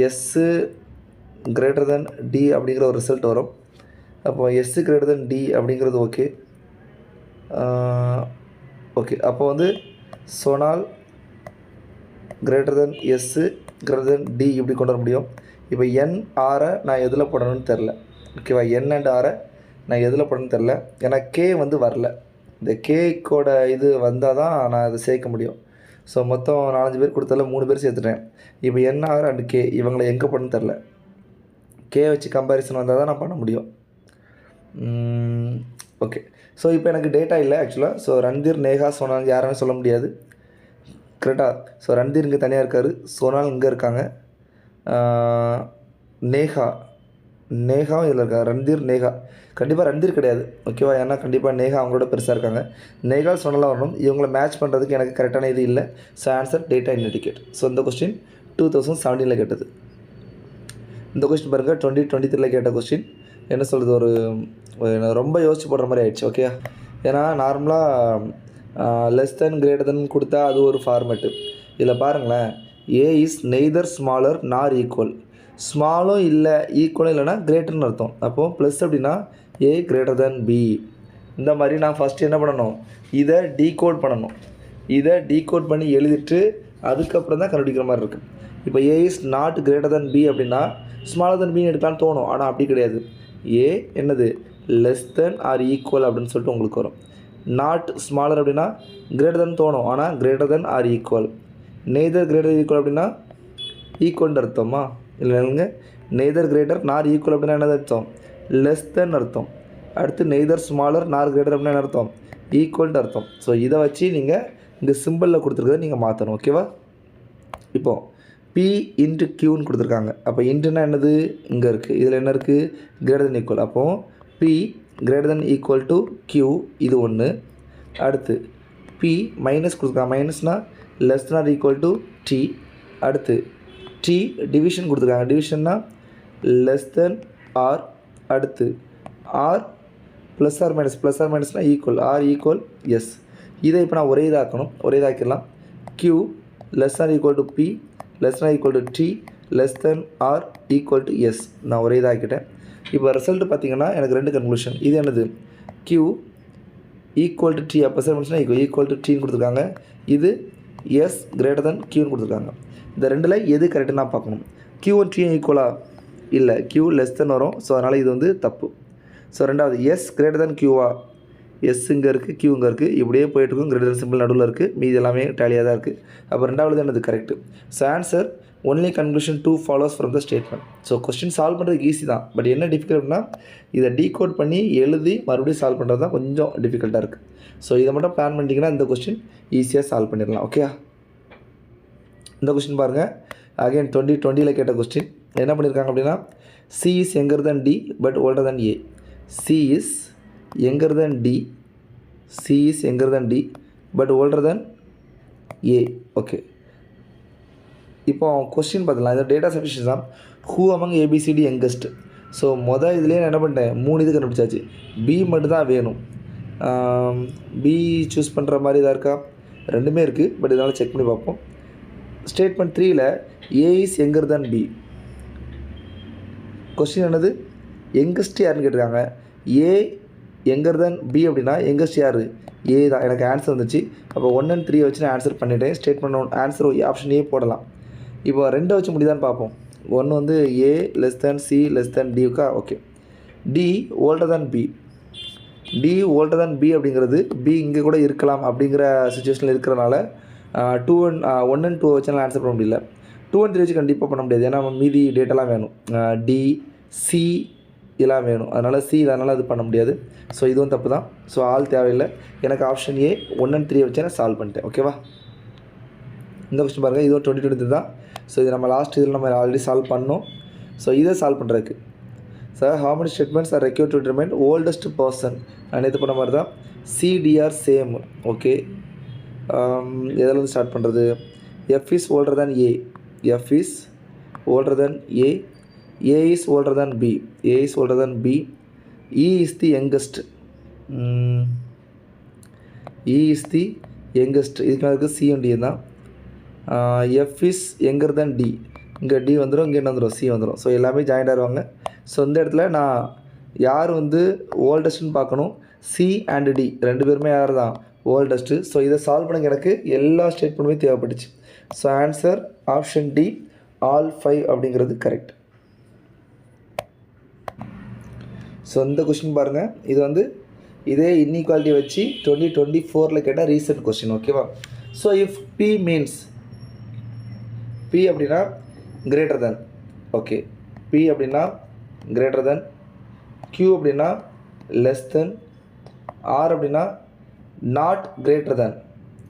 எஸ்ஸு கிரேட்டர் தென் டி அப்படிங்கிற ஒரு ரிசல்ட் வரும். அப்போ எஸ்ஸு கிரேட்டர் தென் டி அப்படிங்கிறது ஓகே. ஓகே அப்போ வந்து சொனால் greater than S greater than T இப்படி கொண்டு வர முடியும். இப்போ என் ஆரை நான் எதில் போடணும்னு தெரில. ஓகேவா, என் அண்ட் ஆரை நான் எதில் போடணும்னு தெரில. ஏன்னா கே வந்து வரல. இந்த கேக்கோட இது வந்தால் தான் நான் அதை சேர்க்க முடியும். ஸோ மொத்தம் 4-5 பேர் கொடுத்தால 3 பேர் சேர்த்துட்டேன். இப்போ என்ஆர் அண்ட் கே இவங்களை எங்கே பண்ணணும்னு தெரில. கே வச்சு கம்பேரிசன் வந்தால் தான் நான் பண்ண முடியும். ஓகே ஸோ இப்போ எனக்கு டேட்டா இல்லை ஆக்சுவலாக. ஸோ ரன்தீர் நேஹா சோனால் யாருமே சொல்ல முடியாது. கரெக்டாக. ஸோ ரன்தீர் இங்கே தனியாக இருக்கார், சோனால் இங்கே இருக்காங்க, நேகாவும் இதில் இருக்காங்க. ரன்தீர் நேகா கண்டிப்பாக ரன்தீர் கிடையாது. ஓகேவா, ஏன்னா கண்டிப்பாக நேகா அவங்களோட பெருசாக இருக்காங்க. நேகா சொன்னலாம் வரணும். இவங்களை மேட்ச் பண்ணுறதுக்கு எனக்கு கரெக்டான இது இல்லை. So answer data indicate. So இந்த கொஸ்டின் 2017 கேட்டது. இந்த கொஸ்டின் பாருங்கள் 2023 கேட்ட கொஸ்டின். என்ன சொல்கிறது, ஒரு ரொம்ப யோசிச்சு போடுற மாதிரி ஆயிடுச்சு. ஓகே, ஏன்னா நார்மலாக லெஸ் தென் கிரேட்டர் தென் கொடுத்தா அது ஒரு ஃபார்மேட்டு. இதில் பாருங்களேன், ஏ is neither smaller nor equal. ஸ்மாலும் இல்லை ஈக்குவலும் இல்லைனா கிரேட்டர்னு அர்த்தம். அப்போது ப்ளஸ் அப்படின்னா ஏ கிரேட்டர் தென் பி. இந்த மாதிரி நான் ஃபஸ்ட்டு என்ன பண்ணணும், இதை டீகோட் பண்ணணும். இதை டீகோட் பண்ணி எழுதிட்டு அதுக்கப்புறம் தான் கண்டுபிடிக்கிற மாதிரி இருக்குது. இப்போ A is not greater than B அப்படின்னா ஸ்மாலர் தென் பின்னு எடுக்கலான்னு தோணும். ஆனால் அப்படி கிடையாது. ஏ என்னது லெஸ் தென் ஆர் ஈக்குவல் அப்படின்னு சொல்லிட்டு உங்களுக்கு வரும். நாட் ஸ்மாலர் அப்படின்னா கிரேட்டர் தென் தோணும், ஆனால் greater than or equal. Neither greater equal அப்படின்னா ஈக்குவல்னு அர்த்தமா இல்லைங்க. நெய்தர் கிரேட்டர் நார் ஈக்குவல் அப்படின்னா என்னது அர்த்தம், லெஸ் தென் அர்த்தம். அடுத்து நெய்தர் ஸ்மாலர் நார் கிரேட்டர் அப்படின்னா என்ன அர்த்தம், ஈக்குவல்ட்டு அர்த்தம். ஸோ இதை வச்சு நீங்கள் இங்கே சிம்பிளில் கொடுத்துருக்கதை நீங்கள் மாற்றணும். ஓகேவா, இப்போது பி இன்ட்டு க்யூன்னு கொடுத்துருக்காங்க. அப்போ இன்ட்டுனா என்னது, இங்கே இருக்குது. இதில் என்ன இருக்குது, கிரேட்டர் தென் ஈக்குவல். அப்போது P greater than equal to Q, இது ஒன்று. அடுத்து பி மைனஸ் கொடுத்துருக்காங்க. மைனஸ்னால் less than or equal to T. அடுத்து டி டிவிஷன் கொடுத்துருக்காங்க. டிவிஷன்னா லெஸ் தென் ஆர். அடுத்து ஆர் ப்ளஸ் ஆர் மைனஸ்னால் ஈக்குவல். R equal S. இதை இப்போ நான் ஒரே இதாக்கணும். ஒரே இதாக்கிடலாம். Q less or equal to P less or equal to T less than or equal to S. நான் ஒரே இதாக்கிட்டேன். இப்போ ரிசல்ட் பார்த்தீங்கன்னா எனக்கு 2 கன்க்ளூஷன். இது என்னது, க்யூ ஈக்குவல் டு டி அப்போ சார் ஈக்குவல் டு டின்னு கொடுத்துருக்காங்க. இது எஸ் கிரேட்டர் தென் க்யூன்னு கொடுத்துருக்காங்க. இந்த ரெண்டில் எது கரெக்டுன்னு நான் பார்க்கணும். க்யூ அண்ட் டி ஈக்குவலாக இல்லை, க்யூ லெஸ் தென் வரும். ஸோ அதனால் இது வந்து தப்பு. ஸோ ரெண்டாவது எஸ் கிரேட்டர் தென் க்யூவா, எஸ் இங்கே இருக்குது, க்யூ இங்கே இருக்குது, இப்படியே போயிட்டுருக்கும். கிரேட்டர் தென் சிம்பிள் நடுவில் இருக்குது, மீது எல்லாமே டேலியாக தான் இருக்குது. அப்போ ரெண்டாவது என்னது correct. So answer only conclusion 2 follows from the statement. So question solve பண்ணுறதுக்கு ஈஸி தான். பட் என்ன டிஃபிகல்ட்னா இதை டீகோட் பண்ணி எழுதி மறுபடியும் சால்வ் பண்ணுறது தான் கொஞ்சம் டிஃபிகல்ட்டாக இருக்குது. ஸோ இதை மட்டும் பிளான் பண்ணிட்டீங்கன்னா இந்த கொஸ்டின் ஈஸியாக சால்வ் பண்ணிடலாம். ஓகே, இந்த கொஸ்டின் பாருங்கள். அகைன் 2020 கேட்ட கொஸ்டின். என்ன பண்ணியிருக்காங்க அப்படின்னா C is younger than D but older than A. C is younger than D, C is younger than D but older than A. Okay, இப்போ கொஸ்டின் பார்த்துக்கலாம். இது டேட்டா சஃபிஷியன்ஸ் தான். Who among ABCD youngest. So இதுலேயே நான் என்ன பண்ணிட்டேன், 3 இது கண்டுபிடிச்சாச்சு. பி மட்டும் தான் வேணும். பி சூஸ் பண்ணுற மாதிரி இதாக இருக்கா, ரெண்டுமே இருக்குது. பட் இதனால் செக் பண்ணி பார்ப்போம். ஸ்டேட்மெண்ட் 3ல் A is younger than B. Question என்னது, யங்கஸ்ட் யாருன்னு கேட்டிருக்காங்க. ஏ எங்கர் தென் பி அப்படின்னா யங்கஸ்ட் யார், ஏ தான். எனக்கு ஆன்சர் வந்துச்சு. அப்போ 1 and 3 வச்சு நான் ஆன்சர் பண்ணிவிட்டேன். ஸ்டேட்மெண்ட் 1 ஆன்சர் ஆப்ஷன் ஏ போடலாம். இப்போ 2 வச்சு முடியுதான்னு பார்ப்போம். 1 வந்து A less than C less than டிக்கா. Okay, D older than B. D older than B அப்படிங்கிறது பி இங்கே கூட இருக்கலாம் அப்படிங்கிற சுச்சுவேஷனில் இருக்கிறனால 1 and 2 வச்சு நான் ஆன்சர் பண்ண முடியல. 2 and 3 வச்சு கண்டிப்பாக பண்ண முடியாது. ஏன்னா மீதி டேட்டெல்லாம் வேணும். டி சி இதெல்லாம் வேணும். அதனால் சி இதனால் அது பண்ண முடியாது. ஸோ இதுவும் தப்பு தான். ஸோ ஆள் தேவையில்லை. எனக்கு ஆப்ஷன் ஏ 1 and 3 வச்சு நான் சால்வ் பண்ணிட்டேன். ஓகேவா, இந்த கொஸ்டின் பாருங்கள். இதுவும் 2023 தான். ஸோ இது நம்ம லாஸ்ட் இதில் நம்ம ஆல்ரெடி சால்வ் பண்ணோம். ஸோ இதை சால்வ் பண்ணுறதுக்கு sir how many statements are required to determine oldest person. நான் இது பண்ண மாதிரி தான். CDR same. ஓகே, எதில் ஸ்டார்ட் பண்ணுறது. F is older than A, F is older than A, A is older than B, A is older than B, E is the youngest. E is the youngest. இதுக்கு மேலே இருக்குது C and D தான். F is younger than D. இங்கே D வந்துடும், இங்கே என்ன வந்துடும், C வந்துடும். ஸோ எல்லாமே ஜாயிண்ட் ஆகிடுவாங்க. ஸோ இந்த இடத்துல நான் யார் வந்து ஓல்டஸ்ட்டுன்னு பார்க்கணும். C and D ரெண்டு பேருமே யார் தான் ஓல்டஸ்ட்டு. ஸோ இதை சால்வ் பண்ண எனக்கு எல்லா ஸ்டேட்மெண்ட்டுமே தேவைப்பட்டுச்சு. So answer option D all 5 அப்படிங்கிறது கரெக்ட். ஸோ இந்த கொஸ்டின் பாருங்கள், இது வந்து இதே இன்இக்வாலிட்டி வச்சு 2024 கேட்டால் ரீசெண்ட் கொஸ்டின். ஓகேவா? So if P means P அப்படின்னா கிரேட்டர் தென், ஓகே, P அப்படின்னா கிரேட்டர் தென், Q அப்படின்னா லெஸ் தென், R அப்படின்னா நாட் கிரேட்டர் தென்.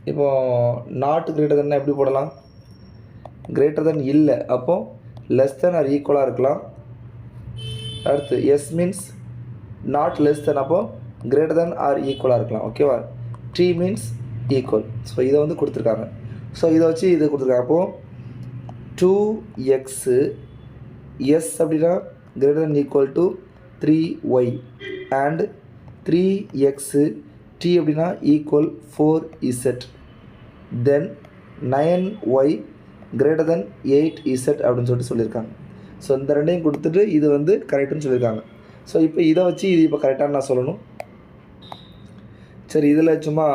இப்போது நாட் கிரேட்டர் தென்னா எப்படி போடலாம்? கிரேட்டர் தென் இல்லை, அப்போது லெஸ் தென் ஆர் ஈக்குவலாக இருக்கலாம். அடுத்து S means not less than, அப்போது கிரேட்டர் தென் ஆர் ஈக்குவலாக இருக்கலாம். ஓகேவா? T means equal. ஸோ இதை வந்து கொடுத்துருக்காங்க. ஸோ இதை வச்சு இது கொடுத்துருக்காங்க. அப்போது 2x S அப்படின்னா greater than equal to 3y and 3x T அப்படின்னா ஈக்குவல் 4z தென் 9y கிரேட்டர் தென் 8z அப்படின்னு சொல்லியிருக்காங்க. ஸோ இந்த ரெண்டையும் கொடுத்துட்டு இது வந்து கரெக்டுன்னு சொல்லியிருக்காங்க. ஸோ இப்போ இதை வச்சு இது இப்போ கரெக்டானு நான் சொல்லணும். சரி, இதில் சும்மா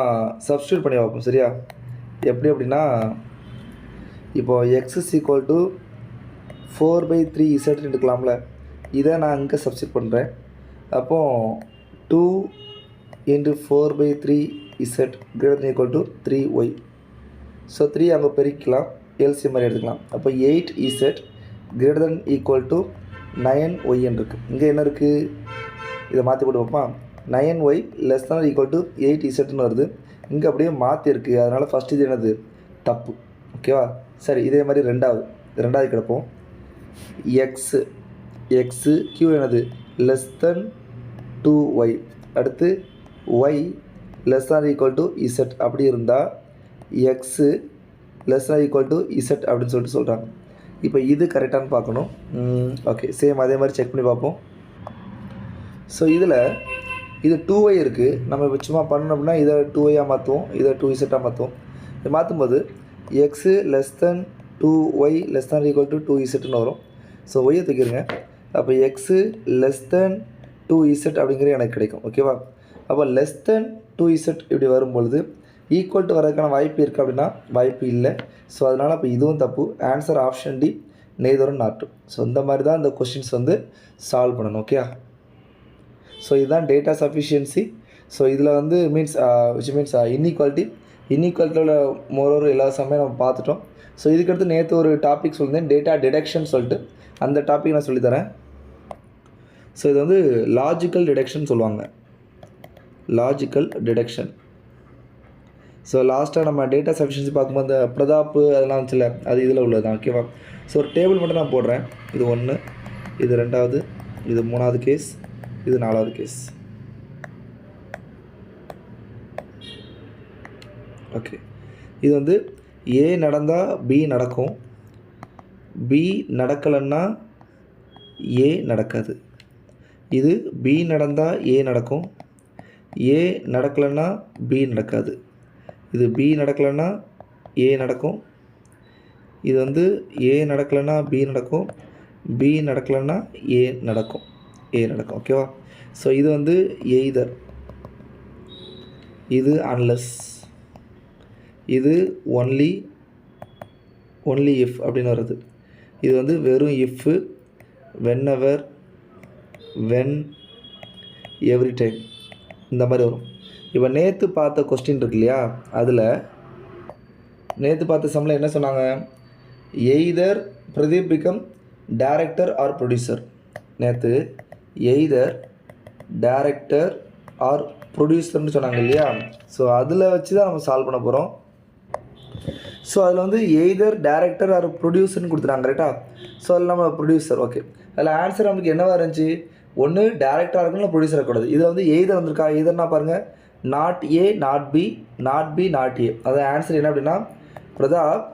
சப்ஸ்டியூட் பண்ணி வைப்போம். சரியா? எப்படி அப்படின்னா, இப்போது x is equal to 4/3z எடுக்கலாம்ல, இதை நான் இங்கே சப்ஸ்டியூட் பண்ணுறேன். அப்போது 2 × 4/3z greater than equal to 3y. So 3 அங்கே பெருக்கலாம், எல்சிஎம் மாதிரி எடுத்துக்கலாம். அப்போ 8z greater than equal to 9y இருக்குது. இங்கே என்ன இருக்குது? இதை மாற்றி போட்டு வைப்போம். 9y less than or equal to 8zன்னு வருது. இங்கே அப்படியே மாற்றி இருக்குது. அதனால் ஃபஸ்ட் இது என்னது? தப்பு. ஓகேவா? சரி, இதே மாதிரி ரெண்டாவது கிடப்போம். x q என்னது? less than 2y. அடுத்து y less than or equal to z. அப்படி இருந்தால் x less than or equal to z அப்படின்னு சொல்கிறாங்க. இப்போ இது கரெக்டானு பார்க்கணும். ஓகே, சேம் அதே மாதிரி செக் பண்ணி பார்ப்போம். ஸோ இதில் இது 2y இருக்குது. நம்ம இப்போ சும்மா பண்ணோம் அப்படின்னா இதை 2yயாக மாற்றுவோம், இதை 2zஆக மாற்றுவோம். இது மாற்றும்போது x less than 2y less than or equal to 2zன்னு வரும். ஸோ ஒய்யை தூக்கிடுங்க. அப்போ x less than 2z அப்படிங்கிறது எனக்கு கிடைக்கும். ஓகேவா? அப்போ less than 2z இப்படி வரும்பொழுது ஈக்குவல் டு வரதுக்கான வாய்ப்பு இருக்குது அப்படின்னா வாய்ப்பு இல்லை. ஸோ அதனால் இப்போ இதுவும் தப்பு. Answer option D neither not. So இந்த மாதிரி தான் இந்த கொஸ்டின்ஸ் வந்து சால்வ் பண்ணணும். ஓகே? ஸோ இதுதான் டேட்டா சஃபிஷியன்சி. ஸோ இதில் வந்து விச் மீன்ஸ் இன்இக்வாலிட்டியில் மோரோவர் எல்லா சமயம் நம்ம பார்த்துட்டோம். ஸோ இதுக்கடுத்து நேற்று ஒரு டாபிக் சொல்லியிருந்தேன், டேட்டா டிடக்ஷன் சொல்லிட்டு. அந்த டாபிக் நான் சொல்லித்தரேன். ஸோ இது வந்து லாஜிக்கல் டிடக்ஷன் சொல்லுவாங்க. Logical deduction. ஸோ லாஸ்ட்டாக நம்ம டேட்டா சஃபிஷியன்சி பார்க்கும்போது அந்த பிரதாப்பு அதெல்லாம் வந்துச்சுல, அது இதில் உள்ளது தான். ஓகேவா? ஸோ ஒரு டேபிள் மட்டும் நான் போடுறேன். இது 1, இது 2வது, இது 3வது கேஸ், இது 4வது கேஸ். ஓகே, இது வந்து ஏ நடந்தால் பி நடக்கும், பி நடக்கலைன்னா ஏ நடக்காது. இது பி நடந்தால் ஏ நடக்கும், ஏ நடக்கலைன்னா பி நடக்காது. இது பி நடக்கலைன்னா ஏ நடக்கும், இது வந்து ஏ நடக்கலைன்னா பி நடக்கும், பி நடக்கலைன்னா ஏ நடக்கும். ஓகேவா? ஸோ இது வந்து எய்தர், இது அன்லெஸ், இது ஒன்லி இஃப் அப்படின்னு வருது. இது வந்து வெறும் இஃப்பு, வென்எவர், வென், எவ்ரி டைம், இந்த மாதிரி வரும். இப்போ நேற்று பார்த்த கொஸ்டின் இருக்கு இல்லையா, அதில் நேற்று பார்த்த சம்மில் என்ன சொன்னாங்க? Either Pradeep become director or producer. நேற்று எய்தர் டைரக்டர் ஆர் ப்ரொடியூசர்னு சொன்னாங்க இல்லையா. ஸோ அதில் வச்சு தான் நம்ம சால்வ் பண்ண போகிறோம். ஸோ அதில் வந்து எய்தர் டைரக்டர் ஆர் ப்ரொடியூசர்னு கொடுத்துட்டாங்க. கரெக்டாக? ஸோ அதில் நம்ம ப்ரொடியூசர். ஓகே, அதில் ஆன்சர் நமக்கு என்னவாக இருந்துச்சு? ஒன்று டேரக்டராக இருக்கணும், இல்லை ப்ரொடியூசர் இருக்கக்கூடாது. இதில் வந்து எய்தர் வந்திருக்கா. எய்தர்னா பாருங்கள், not A not B, not B not A. அதாவது ஆன்சர் என்ன அப்படின்னா, Pratap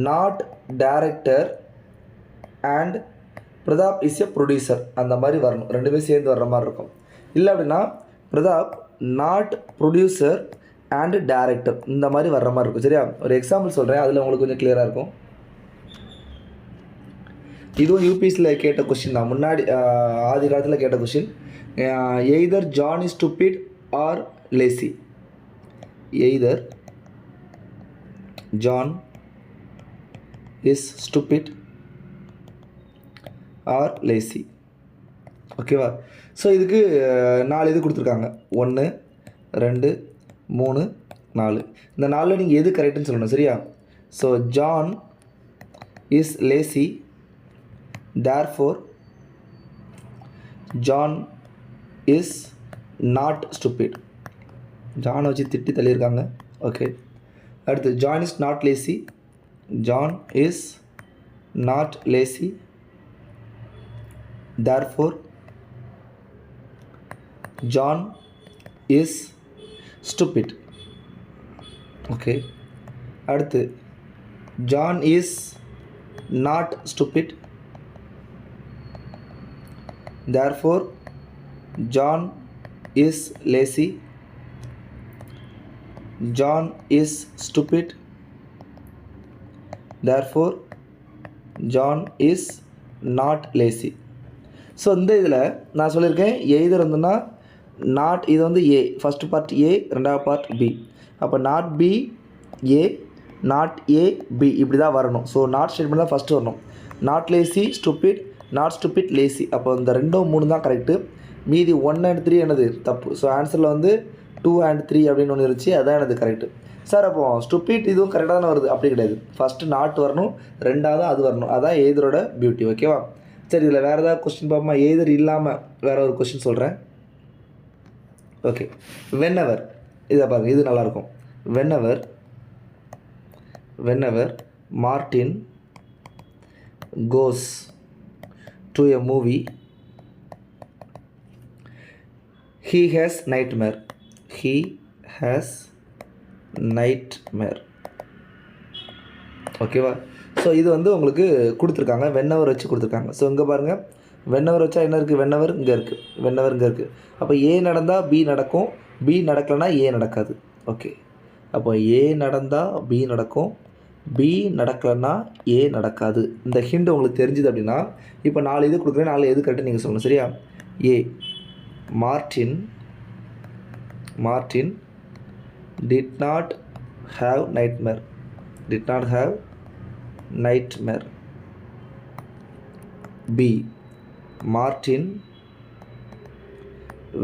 not director and Pratap is a producer, அந்த மாதிரி வரணும். ரெண்டுமே சேர்ந்து வர்ற மாதிரி இருக்கும். இல்லை அப்படின்னா Pratap not producer and director, இந்த மாதிரி வர்ற மாதிரி இருக்கும். சரியா, ஒரு எக்ஸாம்பிள் சொல்கிறேன், அதில் உங்களுக்கு கொஞ்சம் கிளியராக இருக்கும். இதுவும் யூபிஎஸ்சியில் கேட்ட கொஸ்டின் தான், முன்னாடி ஆதி காலத்தில் கேட்ட question. Either John is stupid or lazy. Either John is stupid or lazy. ஓகேவா? ஸோ இதுக்கு 4 இது கொடுத்துருக்காங்க. 1 2 3 4. இந்த 4 நீங்கள் எது கரெக்டுன்னு சொல்லணும். சரியா? So John is lazy, therefore John is not stupid. ஜானை வச்சு திட்டி தள்ளியிருக்காங்க. ஓகே, அடுத்து John is not lazy, John is not lazy, therefore John is stupid. Okay, அடுத்து John is not stupid, therefore John is lazy. John is stupid, therefore John is not lazy. So இந்த இதில் நான் சொல்லியிருக்கேன் either வந்துன்னா not, இது வந்து ஏ, first part A, ரெண்டாவது part B. அப்போ not B A, not A B, இப்படி தான் வரணும். ஸோ நாட் ஸ்டேட்மெண்ட் தான் ஃபஸ்ட்டு வரணும். Not lazy stupid, not stupid lazy. அப்போ இந்த 2 3 தான் கரெக்டு. மீதி 1 and 3 என்னது தப்பு. ஸோ ஆன்சரில் வந்து 2 and 3 அப்படின்னு ஒன்று இருந்துச்சு, அதுதான் எனது கரெக்டு. சார் அப்போ ஸ்டூபிட் இதுவும் கரெக்டாக தானே வருது? அப்படி கிடையாது. ஃபஸ்ட்டு நாட் வரணும், ரெண்டாவது அது வரணும். அதான் எய்தரோட பியூட்டி. ஓகேவா? சரி, இதில் வேறு ஏதாவது கொஸ்டின் பார்ப்போமா? எய்தர் இல்லாமல் வேறு ஒரு கொஸ்டின் சொல்கிறேன். ஓகே, வென்எவர், இதை பாருங்கள், இது நல்லாயிருக்கும். Whenever Martin goes to a movie, he has nightmare. ஓகேவா? ஸோ இது வந்து உங்களுக்கு கொடுத்துருக்காங்க, வென்னவர் வச்சு கொடுத்துருக்காங்க. ஸோ இங்கே பாருங்கள், வென்னவர் வச்சா என்ன இருக்குது? வென்னவர் இங்கே இருக்குது, வென்னவர் இங்கே இருக்குது. அப்போ ஏ நடந்தால் பி நடக்கும், பி நடக்கலைன்னா ஏ நடக்காது. ஓகே, அப்போ ஏ நடந்தால் பி நடக்கும், பி நடக்கலைன்னா ஏ நடக்காது. இந்த ஹிண்ட் உங்களுக்கு தெரிஞ்சுது அப்படின்னா இப்போ 4 இது கொடுக்குறேன், 4 எது கரெக்டாக நீங்கள் சொல்லணும். சரியா? ஏ Martin did not have nightmare. B, Martin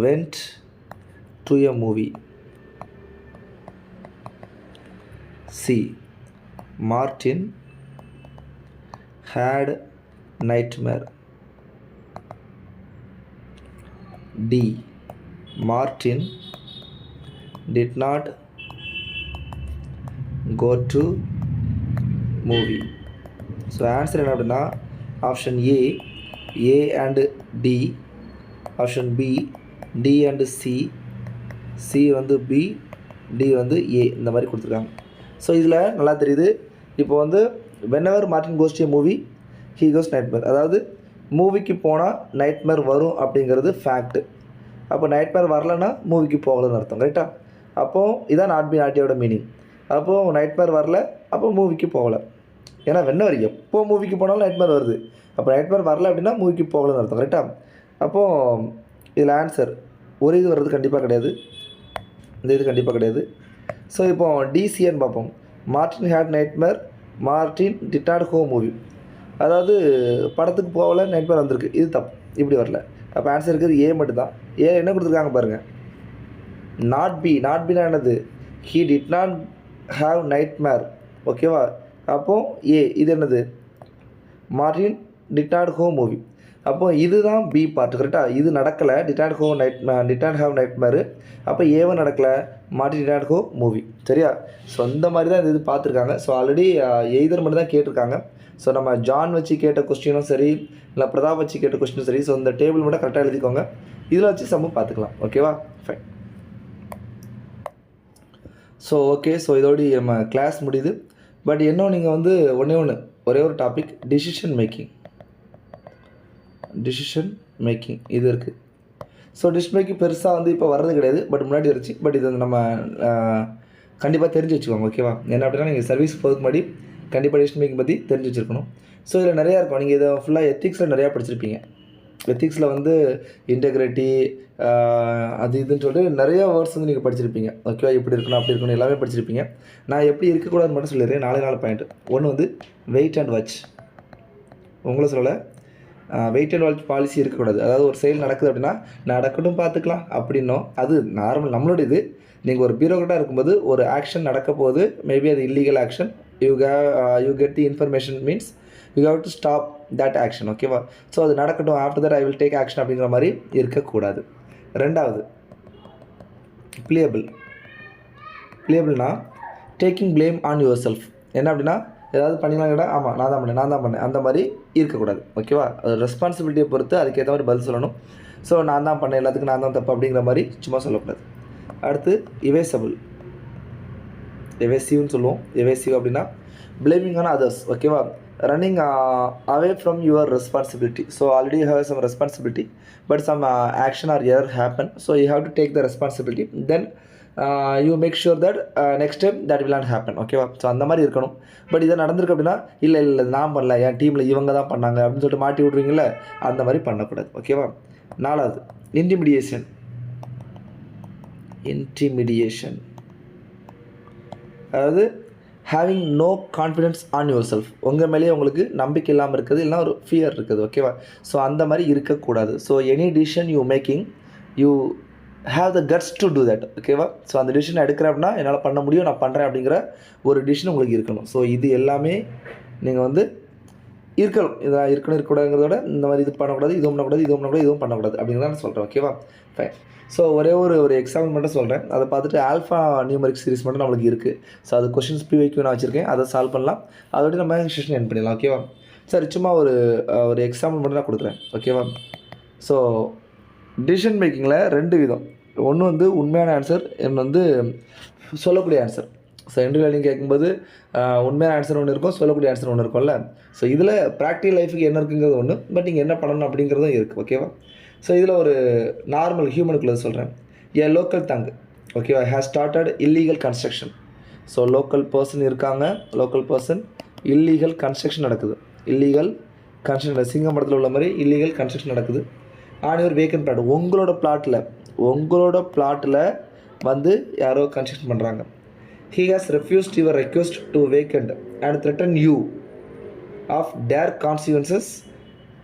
went to a movie. C, Martin had nightmare. D, Martin did not go to movie. So answer என்ன அப்படின்னா option A and D, option B D and C வந்து B, D வந்து A, இந்த மாதிரி கொடுத்துருக்காங்க. So இதில் நல்லா தெரியுது. இப்போ வந்து whenever Martin goes to movie he goes nightmare, அதாவது மூவிக்கு போனால் நைட்மேர் வரும் அப்படிங்கிறது ஃபேக்ட்டு. அப்போ நைட்மேர் வரலன்னா மூவிக்கு போகலன்னு அர்த்தம். கரெக்டாக? அப்போது இதான் நாட் பி நாட்டியோட மீனிங். அப்போது நைட்மேர் வரல, அப்போ மூவிக்கு போகலை. ஏன்னா வென்னர் எப்போ மூவிக்கு போனாலும் நைட்மேர் வருது. அப்போ நைட்மேர் வரல அப்படின்னா மூவிக்கு போகலன்னு அர்த்தம். கரெக்டாக? அப்போது இதில் ஆன்சர் ஒரு இது வர்றது கண்டிப்பாக கிடையாது, இந்த இது கண்டிப்பாக கிடையாது. ஸோ இப்போ டிசின்னு பார்ப்போம். Martin had nightmare, Martin did not go movie, அதாவது படத்துக்கு போகல, நைட்மேர் வந்திருக்கு, இது தப்பு, இப்படி வரல. அப்போ ஆன்சர் இருக்கிறது ஏ மட்டும்தான். ஏ என்ன கொடுத்துருக்காங்க பாருங்கள், நாட் பினா என்னது? He did not have nightmare. ஓகேவா? அப்போது ஏ இது என்னது? Martin did not go movie. அப்போது இதுதான் பி பார்ட். கரெக்டாக? இது நடக்கலை, டிட் நாட் ஹாவ் நைட்மேர். அப்போ ஏவும் நடக்கலை, Martin did not go movie. சரியா? ஸோ இந்த மாதிரி தான் இது பார்த்துருக்காங்க. ஸோ ஆல்ரெடி எய்தர் மட்டும் தான் கேட்டிருக்காங்க. ஸோ நம்ம ஜான் வச்சு கேட்ட கொஸ்டினும் சரி, இல்லை பிரதாப் வச்சு கேட்ட கொஸ்டினும் சரி. ஸோ இந்த டேபிள் மட்டும் கரெக்டாக எழுதிக்கோங்க, இதில் வச்சு சம்மு பார்த்துக்கலாம். ஓகேவா? ஃபைன். ஸோ ஓகே, ஸோ இதோடு நம்ம கிளாஸ் முடியுது. பட் இன்னும் நீங்கள் வந்து ஒரே ஒரு டாபிக், டிசிஷன் மேக்கிங் இது இருக்குது. ஸோ டிசிஷன் மேக்கிங் பெருசாக வந்து இப்போ வர்றது கிடையாது, பட் முன்னாடி இருந்துச்சு. பட் இது வந்து நம்ம கண்டிப்பாக தெரிஞ்சு வச்சுக்கோங்க, ஓகேவா? என்ன அப்படின்னா நீங்கள் சர்வீஸ் போகிறதுக்கு முன்னாடி கண்டிப்பாக டிசிஷன் மேக்கிங் பற்றி தெரிஞ்சு வச்சுருக்கணும். ஸோ இதில் நிறையா இருக்கும். நீங்கள் இதை ஃபுல்லாக எத்திக்ஸில் நிறையா படிச்சிருப்பீங்க. எத்திக்ஸில் வந்து இன்டெகிரிட்டி அது இதுன்னு சொல்லிட்டு நிறையா வேர்ட்ஸ் வந்து நீங்கள் படிச்சிருப்பீங்க, ஓகேவா? இப்படி இருக்கணும் அப்படி இருக்கணும் எல்லாமே படிச்சிருப்பீங்க. நான் எப்படி இருக்கக்கூடாதுன்னு மட்டும் சொல்லிடுறேன். 4 பாயிண்ட். ஒன்று வந்து வெயிட் அண்ட் வாட்ச். உங்களை சொல்லலை, வெயிட் அண்ட் வாட்ச் பாலிசி இருக்கக்கூடாது. அதாவது ஒரு செயல் நடக்குது அப்படின்னா நடக்கட்டும் பார்த்துக்கலாம் அப்படின்னோம். அது நார்மல் நம்மளோட இது. நீங்கள் ஒரு பியூரோக்ராட்டாக இருக்கும்போது ஒரு ஆக்ஷன் நடக்க போகுது, மேபி அது illegal action, you get the information means you have to stop that action, ஓகேவா? ஸோ அது நடக்கட்டும், after that I will take action அப்படிங்கிற மாதிரி இருக்கக்கூடாது. ரெண்டாவது பிளேபிள்னா taking blame on yourself. என்ன அப்படின்னா ஏதாவது பண்ணிக்கலாம் கேட்டால் ஆமாம் நான் தான் பண்ணேன் அந்த மாதிரி இருக்கக்கூடாது, ஓகேவா? அது ரெஸ்பான்சிபிலிட்டியை பொறுத்து அதுக்கேற்ற மாதிரி பதில் சொல்லணும். ஸோ நான் தான் பண்ணேன், எல்லாத்துக்கும் நான் தான் தப்பு அப்படிங்கிற மாதிரி சும்மா சொல்லக்கூடாது. அடுத்து எவேசிவ்னு சொல்லுவோம். எவேசிவ் அப்படின்னா பிளேமிங் ஆன் அதர்ஸ், ஓகேவா? Running away from your responsibility. So already you have some responsibility, but some action or error happen. So you have to take the responsibility, then you make sure that next time that will not happen, ஓகேவா? So அந்த மாதிரி இருக்கணும். But இதை நடந்திருக்கு அப்படின்னா இல்லை நான் பண்ணல, என் டீமில் இவங்க தான் பண்ணாங்க அப்படின்னு சொல்லிட்டு மாட்டி விட்றீங்களே, அந்த மாதிரி பண்ணக்கூடாது, ஓகேவா? 4வது இன்டிமிடியேஷன், அதாவது having no confidence on yourself. உங்கள் மேலேயே உங்களுக்கு நம்பிக்கை இல்லாமல் இருக்குது, இல்லைனா ஒரு ஃபியர் இருக்குது, ஓகேவா? ஸோ அந்த மாதிரி இருக்கக்கூடாது. So any decision you making you have the cuts to do that, ஓகேவா? ஸோ அந்த டிசிஷன் எடுக்கிறேன் அப்படின்னா என்னால் பண்ண முடியும், நான் பண்ணுறேன் அப்படிங்கிற ஒரு டிசிஷன் உங்களுக்கு இருக்கணும். ஸோ இது எல்லாமே நீங்கள் வந்து இருக்கணும். இதாக இருக்கக்கூடாதுங்கிறதோட இந்த மாதிரி இது பண்ணக்கூடாது, இதுவும் பண்ணக்கூடாது அப்படிங்கிறத நான் சொல்கிறேன், ஓகேவா? ஃபைன். ஸோ ஒரே ஒரு எக்ஸாம்பிள் மட்டும் சொல்கிறேன். அதை பார்த்துட்டு ஆல்ஃபா நியூமரிக் சீரிஸ் மட்டும் நம்மளுக்கு இருக்குது. ஸோ அது கொஷின்ஸ் PYQ நான் வச்சுருக்கேன், அதை சால்வ் பண்ணலாம். அதோட நம்ம செஷன் எண்ட் பண்ணிடலாம், ஓகேவா? சரி, சும்மா ஒரு எக்ஸாம்பிள் மட்டும் நான் கொடுக்குறேன், ஓகேவா? ஸோ டிசிஷன் மேக்கிங்கில் 2 விதம். ஒன்று வந்து உண்மையான ஆன்சர், இன்னொன்று வந்து சொல்லக்கூடிய ஆன்சர். ஸோ இன்டர்வியூ கேட்கும்போது உண்மையான ஆன்சர் ஒன்று இருக்கும், சொல்லக்கூடிய ஆன்சர் ஒன்று இருக்கும்ல. ஸோ இதில் ப்ராக்டிகல் லைஃபுக்கு என்ன இருக்குங்கிறது ஒன்று, பட் நீங்கள் என்ன பண்ணணும் அப்படிங்கிறதும் இருக்குது, ஓகேவா? ஸோ இதில் ஒரு நார்மல் ஹியூமனுக்குள்ளே சொல்கிறேன். ஏ லோக்கல் தங், ஓகேவா, has started illegal construction. So local person இருக்காங்க, இல்லீகல் கன்ஸ்ட்ரக்ஷன் நடக்குது. சிங்கம் படத்தில் உள்ள மாதிரி இல்லீகல் கன்ஸ்ட்ரக்ஷன் நடக்குது. ஆன் யுவர் வேக்கன்ட் பிளாட், உங்களோட பிளாட்டில் வந்து யாரோ கன்ஸ்ட்ரக்ஷன் பண்ணுறாங்க. He has refused your request to vacant and threatened you of dire consequences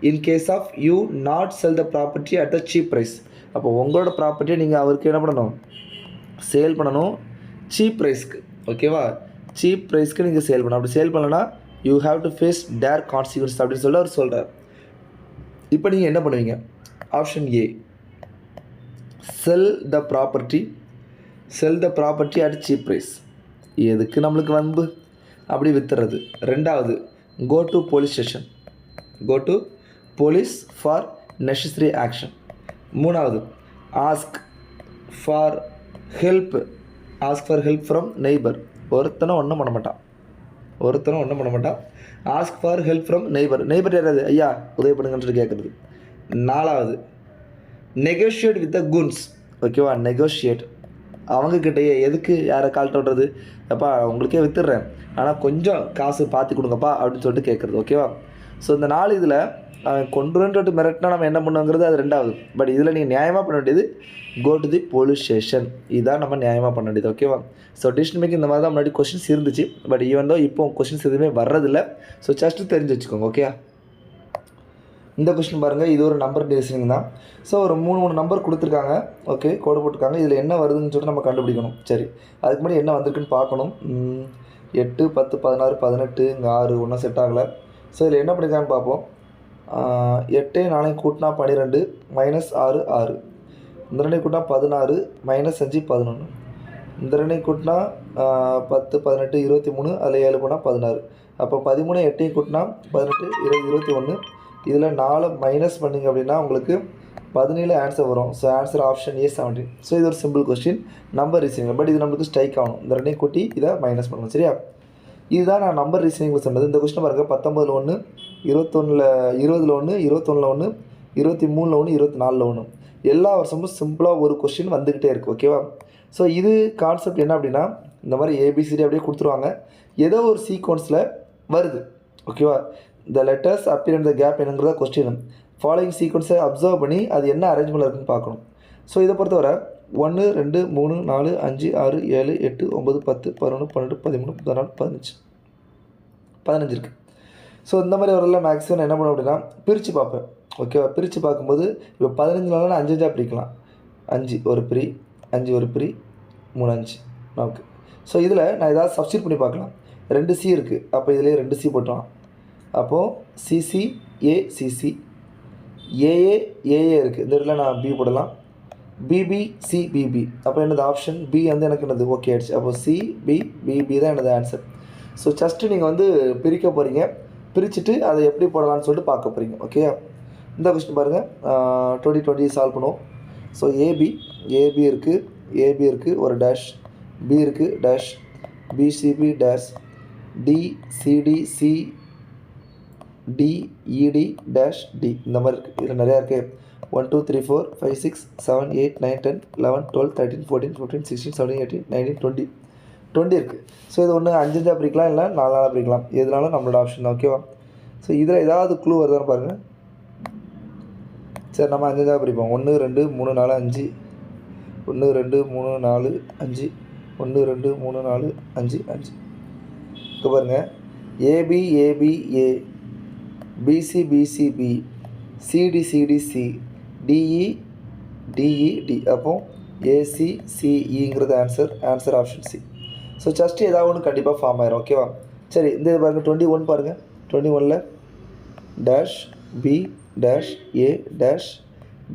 in case of you not sell the property at the cheap price. அப்போ உங்களோட ப்ராப்பர்ட்டியை நீங்கள் அவருக்கு என்ன பண்ணணும்? சேல் பண்ணணும் சீப் ப்ரைஸ்க்கு, ஓகேவா? சீப் ப்ரைஸ்க்கு நீங்கள் சேல் பண்ணணும். அப்படி சேல் பண்ணலன்னா you have to face their consequence அப்படின்னு சொல்லி அவர் சொல்கிறார். இப்போ நீங்கள் என்ன பண்ணுவீங்க? Option A, sell the property at cheap price. எதுக்கு நம்மளுக்கு வம்பு, அப்படி வித்துறது. 2வது, go to police for necessary action. 3வது, ask for help from neighbour. ஒருத்தனும் ஒன்றும் பண்ண மாட்டான். Ask for help from neighbour யாராவது, ஐயா உதவி பண்ணுங்கன்னு சொல்லி கேட்குறது. 4வது, நெகோஷியேட் வித் த குன்ஸ், ஓகேவா? நெகோஷியேட் அவங்கக்கிட்டேயே, எதுக்கு யாரை கால்ட்ட விட்றது, அப்பா உங்களுக்கே வித்துடுறேன், ஆனால் கொஞ்சம் காசு பார்த்து கொடுங்கப்பா அப்படின்னு சொல்லிட்டு கேட்குறது, ஓகேவா? ஸோ இந்த 4 இதில் அவன் கொண்டுட்டு மிரட்டினா நம்ம என்ன பண்ணுங்கிறது அது 2வது. பட் இதில் நீங்கள் நியாயமாக பண்ண வேண்டியது go to the police station. இதுதான் நம்ம நியாயமாக பண்ண வேண்டியது, ஓகேவா? ஸோ டிசிஷன் மேக்கிங் இந்த மாதிரி தான் முன்னாடி கொஷின்ஸ் இருந்துச்சு, பட் ஈவன் தோ இப்போ கொஷின்ஸ் எதுவுமே வர்றதில்லை. ஸோ ஜஸ்ட்டு தெரிஞ்சு வச்சுக்கோங்க, ஓகே? இந்த கொஸ்டின் பாருங்கள், இது ஒரு நம்பர் ரீசனிங் தான். ஸோ ஒரு 3 நம்பர் கொடுத்துருக்காங்க, ஓகே, கோடு போட்டிருக்காங்க. இதில் என்ன வருதுன்னு சொல்லிட்டு நம்ம கண்டுபிடிக்கணும். சரி, அதுக்கு முன்னாடி என்ன வந்திருக்குன்னு பார்க்கணும். 8, 10, 16, 18, இங்கே 6 ஒன்றும் செட் ஆகலை. ஸோ இதில் என்ன பண்ணியிருக்காங்கன்னு பார்ப்போம். 8 4 கூட்டினா 12 -6 6. இந்த 2 கூட்டினா 16 -5 11. இந்த 2 கூட்டினா 10 18 23, அதில் 7 போனால் 16. அப்போ 13 8 கூட்டினா 18 20 21. இதில் 4 மைனஸ் பண்ணிங்க அப்படின்னா உங்களுக்கு 17 ஆன்சர் வரும். So answer option A 17. So இது ஒரு simple question, number reasoning. But இது நம்மளுக்கு ஸ்ட்ரைக் ஆகணும். இந்த 2 கூட்டி இதை மைனஸ் பண்ணணும், சரியா? இதுதான் நான் நம்பர் ரீசனிங்கில் சொன்னது. இந்த கொஸ்டின் பாருங்கள், 19ல் 1, 21ல் 20ல் 1, 21ல் 1, 23ல் 1, 24ல் 1. எல்லா வருஷமும் சிம்பிளாக ஒரு கொஸ்டின் வந்துக்கிட்டே இருக்குது. ஓகேவா? ஸோ இது கான்செப்ட் என்ன அப்படின்னா, இந்த மாதிரி ஏபிசிடி அப்படியே கொடுத்துருவாங்க, ஏதோ ஒரு சீக்வன்ஸில் வருது. ஓகேவா? இந்த letters appear in the gap என்னங்கிறத கொஸ்டின் ஃபாலோயிங் சீக்வன்ஸை அப்சர்வ் பண்ணி அது என்ன அரேஞ்ச்மெண்ட் இருக்குன்னு பார்க்கணும். ஸோ இதை பொறுத்தவரை 1 2 3 4 5 6 7 8 9 10 11 12 13 14 15 இருக்குது. ஸோ இந்த மாதிரி வரல மேக்ஸிமம் என்ன பண்ணுவோம் அப்படின்னா பிரித்து பார்ப்பேன். ஓகேவா? பிரித்து பார்க்கும்போது இப்போ 15 நாளில் 5 5 பிரிக்கலாம். 5 ஒரு பிரி, 5 ஒரு பிரி, 3 5. ஓகே. ஸோ இதில் நான் ஏதாவது சப்ஸ்டிட் பண்ணி பார்க்கலாம். 2 சி இருக்குது, அப்போ இதிலே 2 சி போட்டோம். அப்போது சிசி ஏசிசி, ஏஏ ஏஏ இருக்குது, இந்த இடத்துல நான் பி போடலாம். பிபி சிபிபி, அப்போ என்னது ஆப்ஷன் பி வந்து எனக்கு என்னது ஓகே ஆகிடுச்சு. அப்போ சிபி பிபி தான் எனது ஆன்சர். ஸோ ஜஸ்ட்டு நீங்கள் வந்து பிரிக்க போகிறீங்க, பிரிச்சுட்டு அதை எப்படி போடலான்னு சொல்லிட்டு பார்க்க போகிறீங்க. ஓகே, இந்த கொஸ்டின் பாருங்கள், 2020 சால்வ் பண்ணுவோம். ஸோ ஏபி இருக்குது ஒரு டேஷ், பி இருக்குது dash, BCB dash, DCDC DED dash D, இந்த மாதிரி இருக்குது. இதில் நிறையா இருக்குது. 1 2 3 4 5 6 7 8 9 10 11 12 13 14 15 16 17 18 19 20 இருக்குது. ஸோ இது ஒன்று 5 5 பிரிக்கலாம், இல்லை 4 4 பிரிக்கலாம், எதுனாலும் நம்மளோட ஆப்ஷன் தான். ஓகேவா? ஸோ இதில் ஏதாவது க்ளூ வருதான்னு பாருங்கள். சரி, நம்ம 5 5 பிரிப்போம். 1 2 3 4 5, 1 2 3 4 5, 1 2 3 4 5 5. இப்போ பாருங்கள், A B A B A, B C B C B, C D C D C, D E D E D, அப்போ ஏசி சிஇங்கிறது answer option C. So just ஏதாவது ஒன்று கண்டிப்பாக ஃபார்ம் ஆயிரும். ஓகேவா? சரி, இந்த இது பாருங்கள், 21 பாருங்கள். 21ல் dash B dash A dash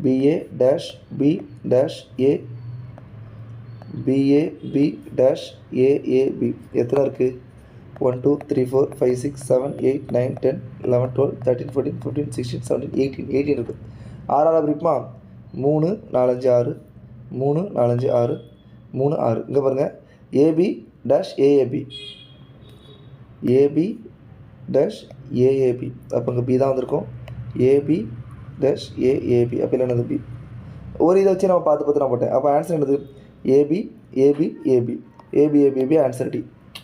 B A dash B dash A B A B dash A A B எத்தனை இருக்குது? 1 2 3 4 5 6 7 8 9 10 11 12 13 14 15 16 17 18 இருக்குது. 6 பிரிப்புமா? 3 4 5 6, 3 4 5 6, 3 6. இங்கே பாருங்கள், AB dash AAB, AB dash AAB, அப்போ இங்கே பி தான் வந்திருக்கும். ஏபி டேஷ் ஏஏபி, அப்போ இல்லை என்னது பி. ஒரு இதை வச்சு நம்ம பார்த்து நான் போட்டேன். அப்போ ஆன்சர் என்னது? AB AB AB AB AB AB answer D.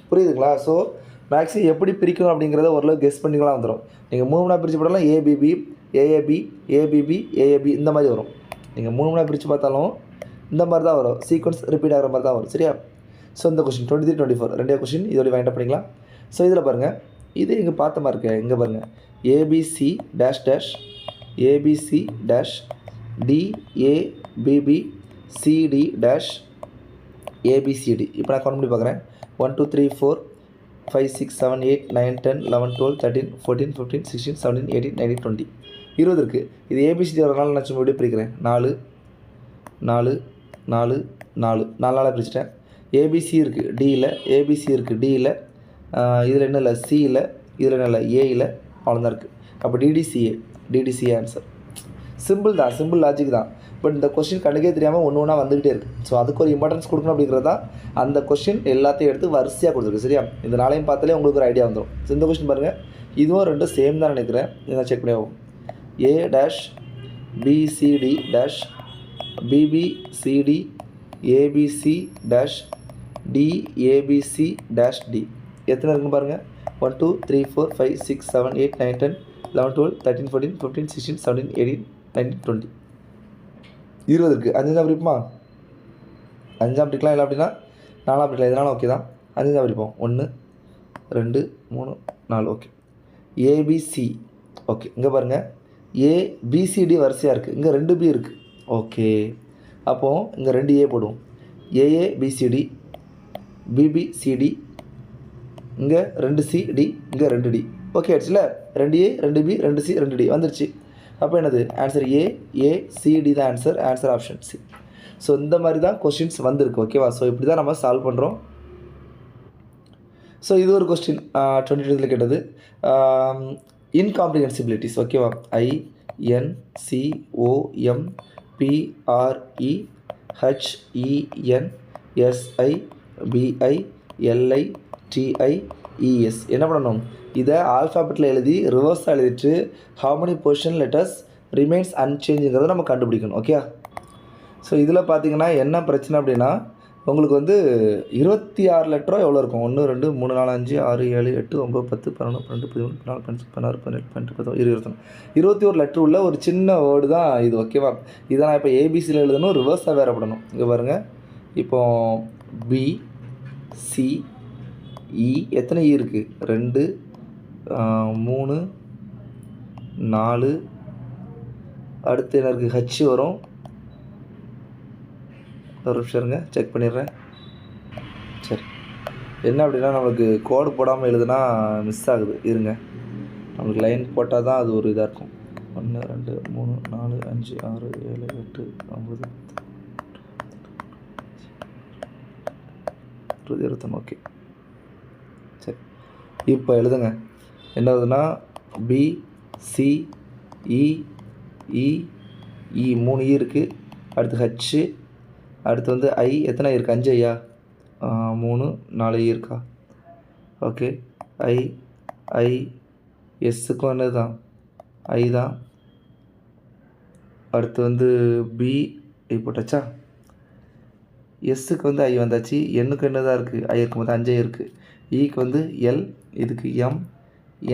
புரியுதுங்களா? ஸோ மேக்ஸிமம் எப்படி பிரிக்கணும் அப்படிங்கிறத ஓரளவு கெஸ் பண்ணிக்கலாம் வந்துடும். நீங்கள் 3 பிரித்து போட்டாலும் ஏபிபி ஏஏபி ஏபிபி ஏஏபி இந்த மாதிரி வரும். நீங்கள் 3 பிரித்து பார்த்தாலும் இந்த மாதிரி தான் வரும், சீக்வன்ஸ் ரிப்பீட் ஆகிற மாதிரி தான் வரும். சரியா? ஸோ இந்த கொஸ்டின் 23 24 ரெண்டே கொஸ்டின் இதோட வைண்ட் அப் பண்ணிக்கலாம். ஸோ இதில் பாருங்கள், இது இங்கே பார்த்த மாதிரி இருக்கு. இங்கே பாருங்கள், A B C dash dash, A B C dash D A B B C D dash A B C D. இப்போ நான் கவுண்ட் பண்ணி பார்க்குறேன். 1 2 3 4 5 6 7 8 9 10 11 12 13 14 15 16 17 18 19 20 20 இருக்குது. இது ஏபிசிடி வரனால நான் சும்மா எப்படி பிரிக்கிறேன்? 4 4 4 4 4 பிரிச்சுட்டேன். ஏபிசி இருக்குது டியில், ஏபிசி இருக்குது டியில், இதில் என்ன இல்லை சியில், இதில் என்ன இல்லை ஏயில், அவ்வளோதான் இருக்குது. அப்போ டிடிசிஏ ஆன்சர். சிம்பிள் தான், சிம்பிள் லாஜிக் தான். பட் இந்த கொஸ்டின் கணக்கே தெரியாமல் ஒன்று ஒன்றா வந்துக்கிட்டே இருக்குது. ஸோ அதுக்கு ஒரு இம்பார்ட்டன்ஸ் கொடுக்கணும் அப்படிங்கிறது தான் அந்த கொஸ்டின் எல்லாத்தையும் எடுத்து வரிசையாக கொடுத்துருக்கு. சரியா? இந்த நாளையும் பார்த்தாலே உங்களுக்கு ஒரு ஐடியா வந்துடும். ஸோ இந்த கொஸ்டின் பாருங்கள், இதுவும் ரெண்டும் சேம் தான் நினைக்கிறேன். இதை செக் பண்ணி ஆகும். A dash B C D dash B B C D A B C dash D A B C dash D எத்தனை இருக்குன்னு பாருங்கள். 1 2 3 4 5 6 7 8 9 10 11 12 13 14 15 16 17 18 19 20 20 இருக்குது. 5 பிரிப்புமா? 5 பிரிக்கலாம், இல்லை அப்படின்னா 4 பிரிக்கலாம், இதனால ஓகே தான். 5 பிரிப்போம். 1 2 3 4 ஓகே. ABC okay. இங்கே பாருங்கள், ஏபிசிடி வரிசையாக இருக்குது, இங்கே 2 பி இருக்குது. ஓகே, அப்போது இங்கே 2 ஏ போடுவோம். ஏஏபிசிடி பிபிசிடி, இங்கே 2 சிடி, இங்கே 2 டி. ஓகே ஆயிடுச்சுல? 2 ஏ 2 பி 2 சி 2 டி வந்துருச்சு. அப்போ என்னது ஆன்சர்? ஏசிடி தான் ஆன்சர் ஆப்ஷன் சி. ஸோ இந்த மாதிரி தான் கொஸ்டின்ஸ் வந்திருக்கு. ஓகேவா? ஸோ இப்படி தான் நம்ம சால்வ் பண்ணுறோம். ஸோ இது ஒரு கொஸ்டின் 2020 கேட்டது, இன்காம்ப்ரிஹென்சிபிலிட்டிஸ். ஓகேவா? INCOMPREHENSIBILITIES என்ன பண்ணணும்? இதை ஆல்ஃபாபெட்டில் எழுதி ரிவர்ஸாக எழுதிட்டு how many position letters remains unchanged நம்ம கண்டுபிடிக்கணும். ஓகே, ஸோ இதில் பார்த்தீங்கன்னா என்ன பிரச்சனை அப்படின்னா உங்களுக்கு வந்து 26 லெட்டரோ எவ்வளோ இருக்கும்? 1 2 3 4 5 6 7 8 9 10 11 12 13 14 15 16 17 18 19 21 லெட்டர் உள்ள ஒரு சின்ன வேர்டு தான் இது. ஓகேவா? இதை நான் இப்போ ஏபிசியில் எழுதணும், ரிவர்ஸாக வேறு பண்ணணும். இங்கே பாருங்கள், இப்போ பி சி இ எத்தனை இ இருக்குது? 2 3 4. அடுத்து என்ன இருக்குது? ஹச் வரும். ஒரு நிமிஷம் இருங்க, செக் பண்ணிடுறேன். சரி, என்ன அப்படின்னா நம்மளுக்கு கோடு போடாமல் எழுதுனா மிஸ் ஆகுது. இருங்க, நம்மளுக்கு லைன் போட்டால் தான் அது ஒரு இதாக இருக்கும். 1 2 3 4 5 6 7 8 9 21. ஓகே, சரி. இப்போ எழுதுங்க. என்ன வருதுன்னா பி சி இ இ இ 3 இ இருக்குது. அடுத்து ஹச்சு, அடுத்து வந்து ஐ எத்தனை இருக்குது? 5 ஐயா? 3 4 ஐ இருக்கா? ஓகே, ஐ ஐ எஸ்ஸுக்கும் என்னது தான்? ஐ தான். அடுத்து வந்து பி போட்டாச்சா? எஸ்ஸுக்கு வந்து ஐ வந்தாச்சு. எண்ணுக்கு என்ன தான் இருக்குது? ஐ இருக்கும் போது 5 ஐ இருக்குது. ஈக்கு வந்து எல், இதுக்கு எம்,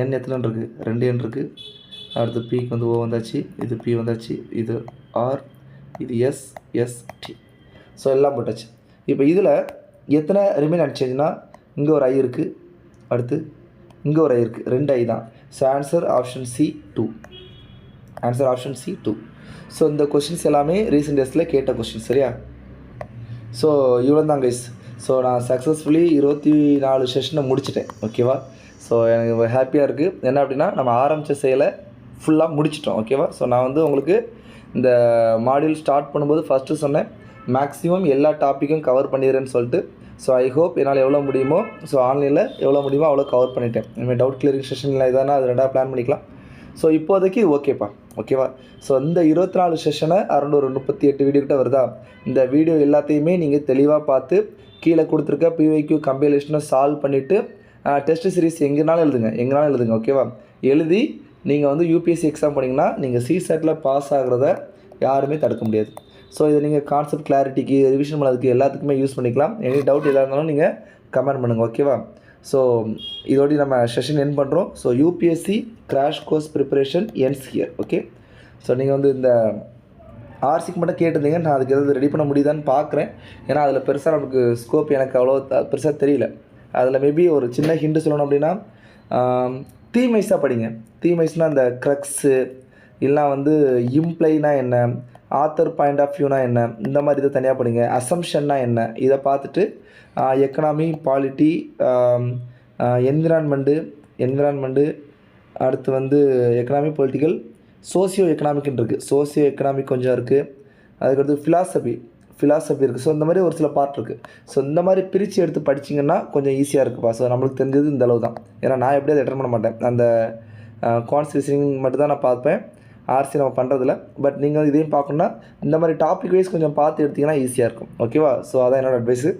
என் எத்தனை இருக்குது? 2 எண் இருக்குது. அடுத்து பிக்கு வந்து ஓ வந்தாச்சு, இது பி வந்தாச்சு, இது ஆர், இது எஸ், எஸ் டி. ஸோ எல்லாம் போட்டாச்சு. இப்போ இதில் எத்தனை ரிமைன் அடிச்சேன்னா இங்கே ஒரு ஐ இருக்குது, அடுத்து இங்கே ஒரு ஐ இருக்குது, 2 ஐ தான். So answer option C 2. Answer option C 2. So இந்த கொஷின்ஸ் எல்லாமே ரீசெண்ட் டேஸில் கேட்ட கொஷின். சரியா? ஸோ இவ்வளோ தான் கைஸ். ஸோ நான் சக்ஸஸ்ஃபுல்லி 24 செஷனை முடிச்சிட்டேன். ஓகேவா? ஸோ எனக்கு ஹாப்பியாக இருக்குது. என்ன அப்படின்னா நம்ம ஆரம்பித்த செயலை ஃபுல்லாக முடிச்சிட்டோம். ஓகேவா? ஸோ நான் வந்து உங்களுக்கு இந்த மாடியூல் ஸ்டார்ட் பண்ணும்போது ஃபஸ்ட்டு சொன்னேன் மேக்ஸிமம் எல்லா டாப்பிக்கும் கவர் பண்ணிடுறேன்னு சொல்லிட்டு. ஸோ ஐ ஹோப் என்னால் எவ்வளோ முடியுமோ, ஸோ ஆன்லைனில் எவ்வளோ முடியுமோ அவ்வளோ கவர் பண்ணிட்டேன். இனிமேல் டவுட் கிளியரிங் செஷனில் இதானா அது 2 பிளான் பண்ணிக்கலாம். ஸோ இப்போதைக்கு ஓகேப்பா. ஓகேவா? ஸோ இந்த 24 செஷனை அரௌண்ட் ஒரு 38 வீடியோ கிட்ட வருதா? இந்த வீடியோ எல்லாத்தையுமே நீங்கள் தெளிவாக பார்த்து கீழே கொடுத்துருக்க பிவைக்யூ கம்பைலேஷனை சால்வ் பண்ணிவிட்டு டெஸ்ட் சீரிஸ் எங்கேனாலும் எழுதுங்க. ஓகேவா? எழுதி நீங்கள் வந்து யூபிஎஸ்சி எக்ஸாம் பண்ணிங்கன்னா நீங்கள் சிசெட்டில் பாஸ் ஆகிறத யாருமே தடுக்க முடியாது. ஸோ இதை நீங்கள் கான்செப்ட் கிளாரிட்டிக்கு, ரிவிஷன் பண்ணதுக்கு எல்லாத்துக்குமே யூஸ் பண்ணிக்கலாம். எனி டவுட் எதாக இருந்தாலும் நீங்கள் கமெண்ட் பண்ணுங்கள். ஓகேவா? ஸோ இதோடய நம்ம செஷன் என் பண்ணுறோம். So UPSC crash course preparation ends here. Okay, so நீங்கள் வந்து இந்த ஆர்சிக்கு மட்டும் கேட்டிருந்தீங்க, நான் அதுக்கு எதாவது ரெடி பண்ண முடியுதான்னு பார்க்குறேன். ஏன்னா அதில் பெருசாக நமக்கு ஸ்கோப் எனக்கு அவ்வளோ பெருசாக தெரியல. அதில் மேபி ஒரு சின்ன ஹிண்ட் சொல்லணும் அப்படின்னா தீமைஸாக படிங்க. தீமைஸ்னால் அந்த க்ரக்ஸு இல்லைனா வந்து இம்ப்ளைனா என்ன, ஆத்தர் பாயிண்ட் ஆஃப் வியூனா என்ன, இந்த மாதிரி இதை தனியாக படிங்க. அசம்ஷன்னா என்ன, இதை பார்த்துட்டு எக்கனாமி, பாலிட்டி, என்விரான்மெண்ட்டு, அடுத்து வந்து எக்கனாமி, பொலிட்டிக்கல், சோசியோ எக்கனாமிக்னு இருக்குது. சோசியோ எக்கனாமிக் கொஞ்சம் இருக்குது. அதுக்கடுத்து ஃபிலாசபி இருக்குது. ஸோ இந்த மாதிரி ஒரு சில பார்ட் இருக்குது. ஸோ இந்த மாதிரி பிரித்து எடுத்து படிச்சிங்கன்னா கொஞ்சம் ஈஸியாக இருக்குப்பா. ஸோ நம்மளுக்கு தெரிஞ்சது இந்த அளவு தான். ஏன்னா நான் எப்படியாவது அட்டெண்ட் பண்ண மாட்டேன். அந்த கான்ஸ்டியூஷன் மட்டும் தான் நான் பார்ப்பேன். ஆர்சி நம்ம பண்ணுறதில்ல. பட் நீங்கள் இதையும் பார்க்கணுன்னா இந்த மாதிரி டாபிக் வைஸ் கொஞ்சம் பார்த்து எடுத்திங்கன்னா ஈஸியாக இருக்கும். ஓகேவா? ஸோ அதான் என்னோடய அட்வைஸு.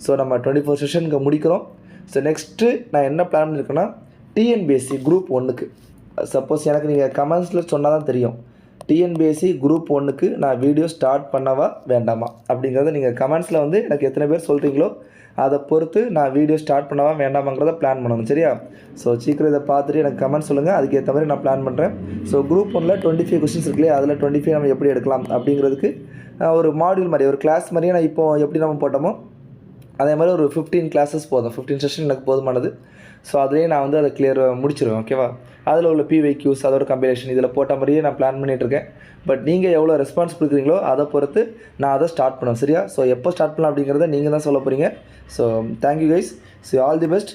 ஸோ நம்ம 24 செஷன் இங்கே முடிக்கிறோம். ஸோ நெக்ஸ்ட்டு நான் என்ன பிளான் பண்ணியிருக்கேன்னா டிஎன்பிஎஸ்சி குரூப் 1க்கு சப்போஸ் எனக்கு நீங்கள் கமெண்ட்ஸில் சொன்னால் தான் தெரியும். டிஎன்பிஎஸ்சி குரூப் 1க்கு நான் வீடியோ ஸ்டார்ட் பண்ணவா வேண்டாமா அப்படிங்கிறத நீங்கள் கமெண்ட்ஸில் வந்து எனக்கு எத்தனை பேர் சொல்கிறீங்களோ அதை பொறுத்து நான் வீடியோ ஸ்டார்ட் பண்ணவா வேண்டாமாங்கிறத பிளான் பண்ணணும். சரியா? ஸோ சீக்கிரம் இதை பார்த்துட்டு எனக்கு கமெண்ட் சொல்லுங்கள். அதுக்கேற்ற மாதிரி நான் பிளான் பண்ணுறேன். ஸோ குரூப் 1ல் 25 கொஸ்டின்ஸ் இருக்குல்லையே, அதில் 25 நம்ம எப்படி எடுக்கலாம் அப்படிங்கிறதுக்கு ஒரு மாடியூல் மாதிரி, ஒரு கிளாஸ் மாதிரியே நான் இப்போ எப்படி நம்ம போட்டோமோ அதே மாதிரி ஒரு 15 கிளாஸஸ் போதும். 15 செஷன் எனக்கு போதுமானது. ஸோ அதுலேயே நான் வந்து அதை முடிச்சிருவேன். ஓகேவா? அதில் உள்ள பிவைக்யூஸ், அதோட கம்பைலேஷன் இதில் போட்ட மாதிரியே நான் பிளான் பண்ணிகிட்ருக்கேன். பட் நீங்கள் எவ்வளோ ரெஸ்பான்ஸ் கொடுக்குறீங்களோ அதை பொறுத்து நான் அதை ஸ்டார்ட் பண்ணுவேன். சரியா? ஸோ எப்போ ஸ்டார்ட் பண்ணலாம் அப்படிங்கிறத நீங்கள் தான் சொல்ல போகிறீங்க. So thank you guys. So all the best.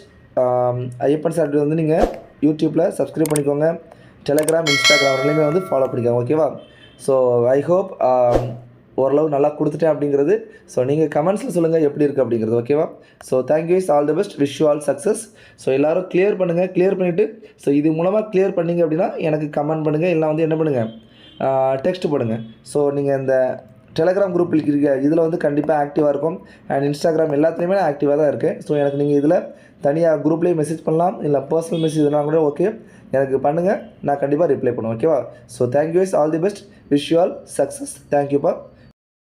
Ayyappan sir வந்து நீங்கள் யூடியூப்பில் சப்ஸ்கிரைப் பண்ணிக்கோங்க. டெலகிராம், இன்ஸ்டாகிராம் ரெண்டுமே வந்து ஃபாலோ பண்ணிக்கோங்க. ஓகேவா? ஸோ ஐ ஹோப் ஓரளவு நல்லா கொடுத்துட்டேன் அப்படிங்கிறது. ஸோ நீங்கள் கமெண்ட்ஸில் சொல்லுங்கள் எப்படி இருக்குது அப்படிங்கிறது. ஓகேவா? So thank you guys, all the best, wish you all success. So எல்லோரும் கிளியர் பண்ணுங்கள். கிளியர் பண்ணிவிட்டு ஸோ இது மூலமாக கிளியர் பண்ணிங்க அப்படின்னா எனக்கு கமெண்ட் பண்ணுங்கள். இல்லை வந்து என்ன பண்ணுங்கள், டெக்ஸ்ட் பண்ணுங்கள். ஸோ நீங்கள் இந்த டெலகிராம் குரூப் இருக்கிற இதில் வந்து கண்டிப்பாக ஆக்டிவாக இருக்கும். அண்ட் இன்ஸ்டாகிராம் எல்லாத்துலேயுமே நான் ஆக்டிவாக தான் இருக்கேன். ஸோ எனக்கு நீங்கள் இதில் தனியாக குரூப்லேயே மெசேஜ் பண்ணலாம், இல்லை பர்சனல் மெசேஜ் இதெல்லாம் கூட ஓகே எனக்கு பண்ணுங்கள். நான் கண்டிப்பாக ரிப்ளை பண்ணுவேன். ஓகேவா? So thank you guys, all the best, wish you all success. தேங்க்யூப்பா.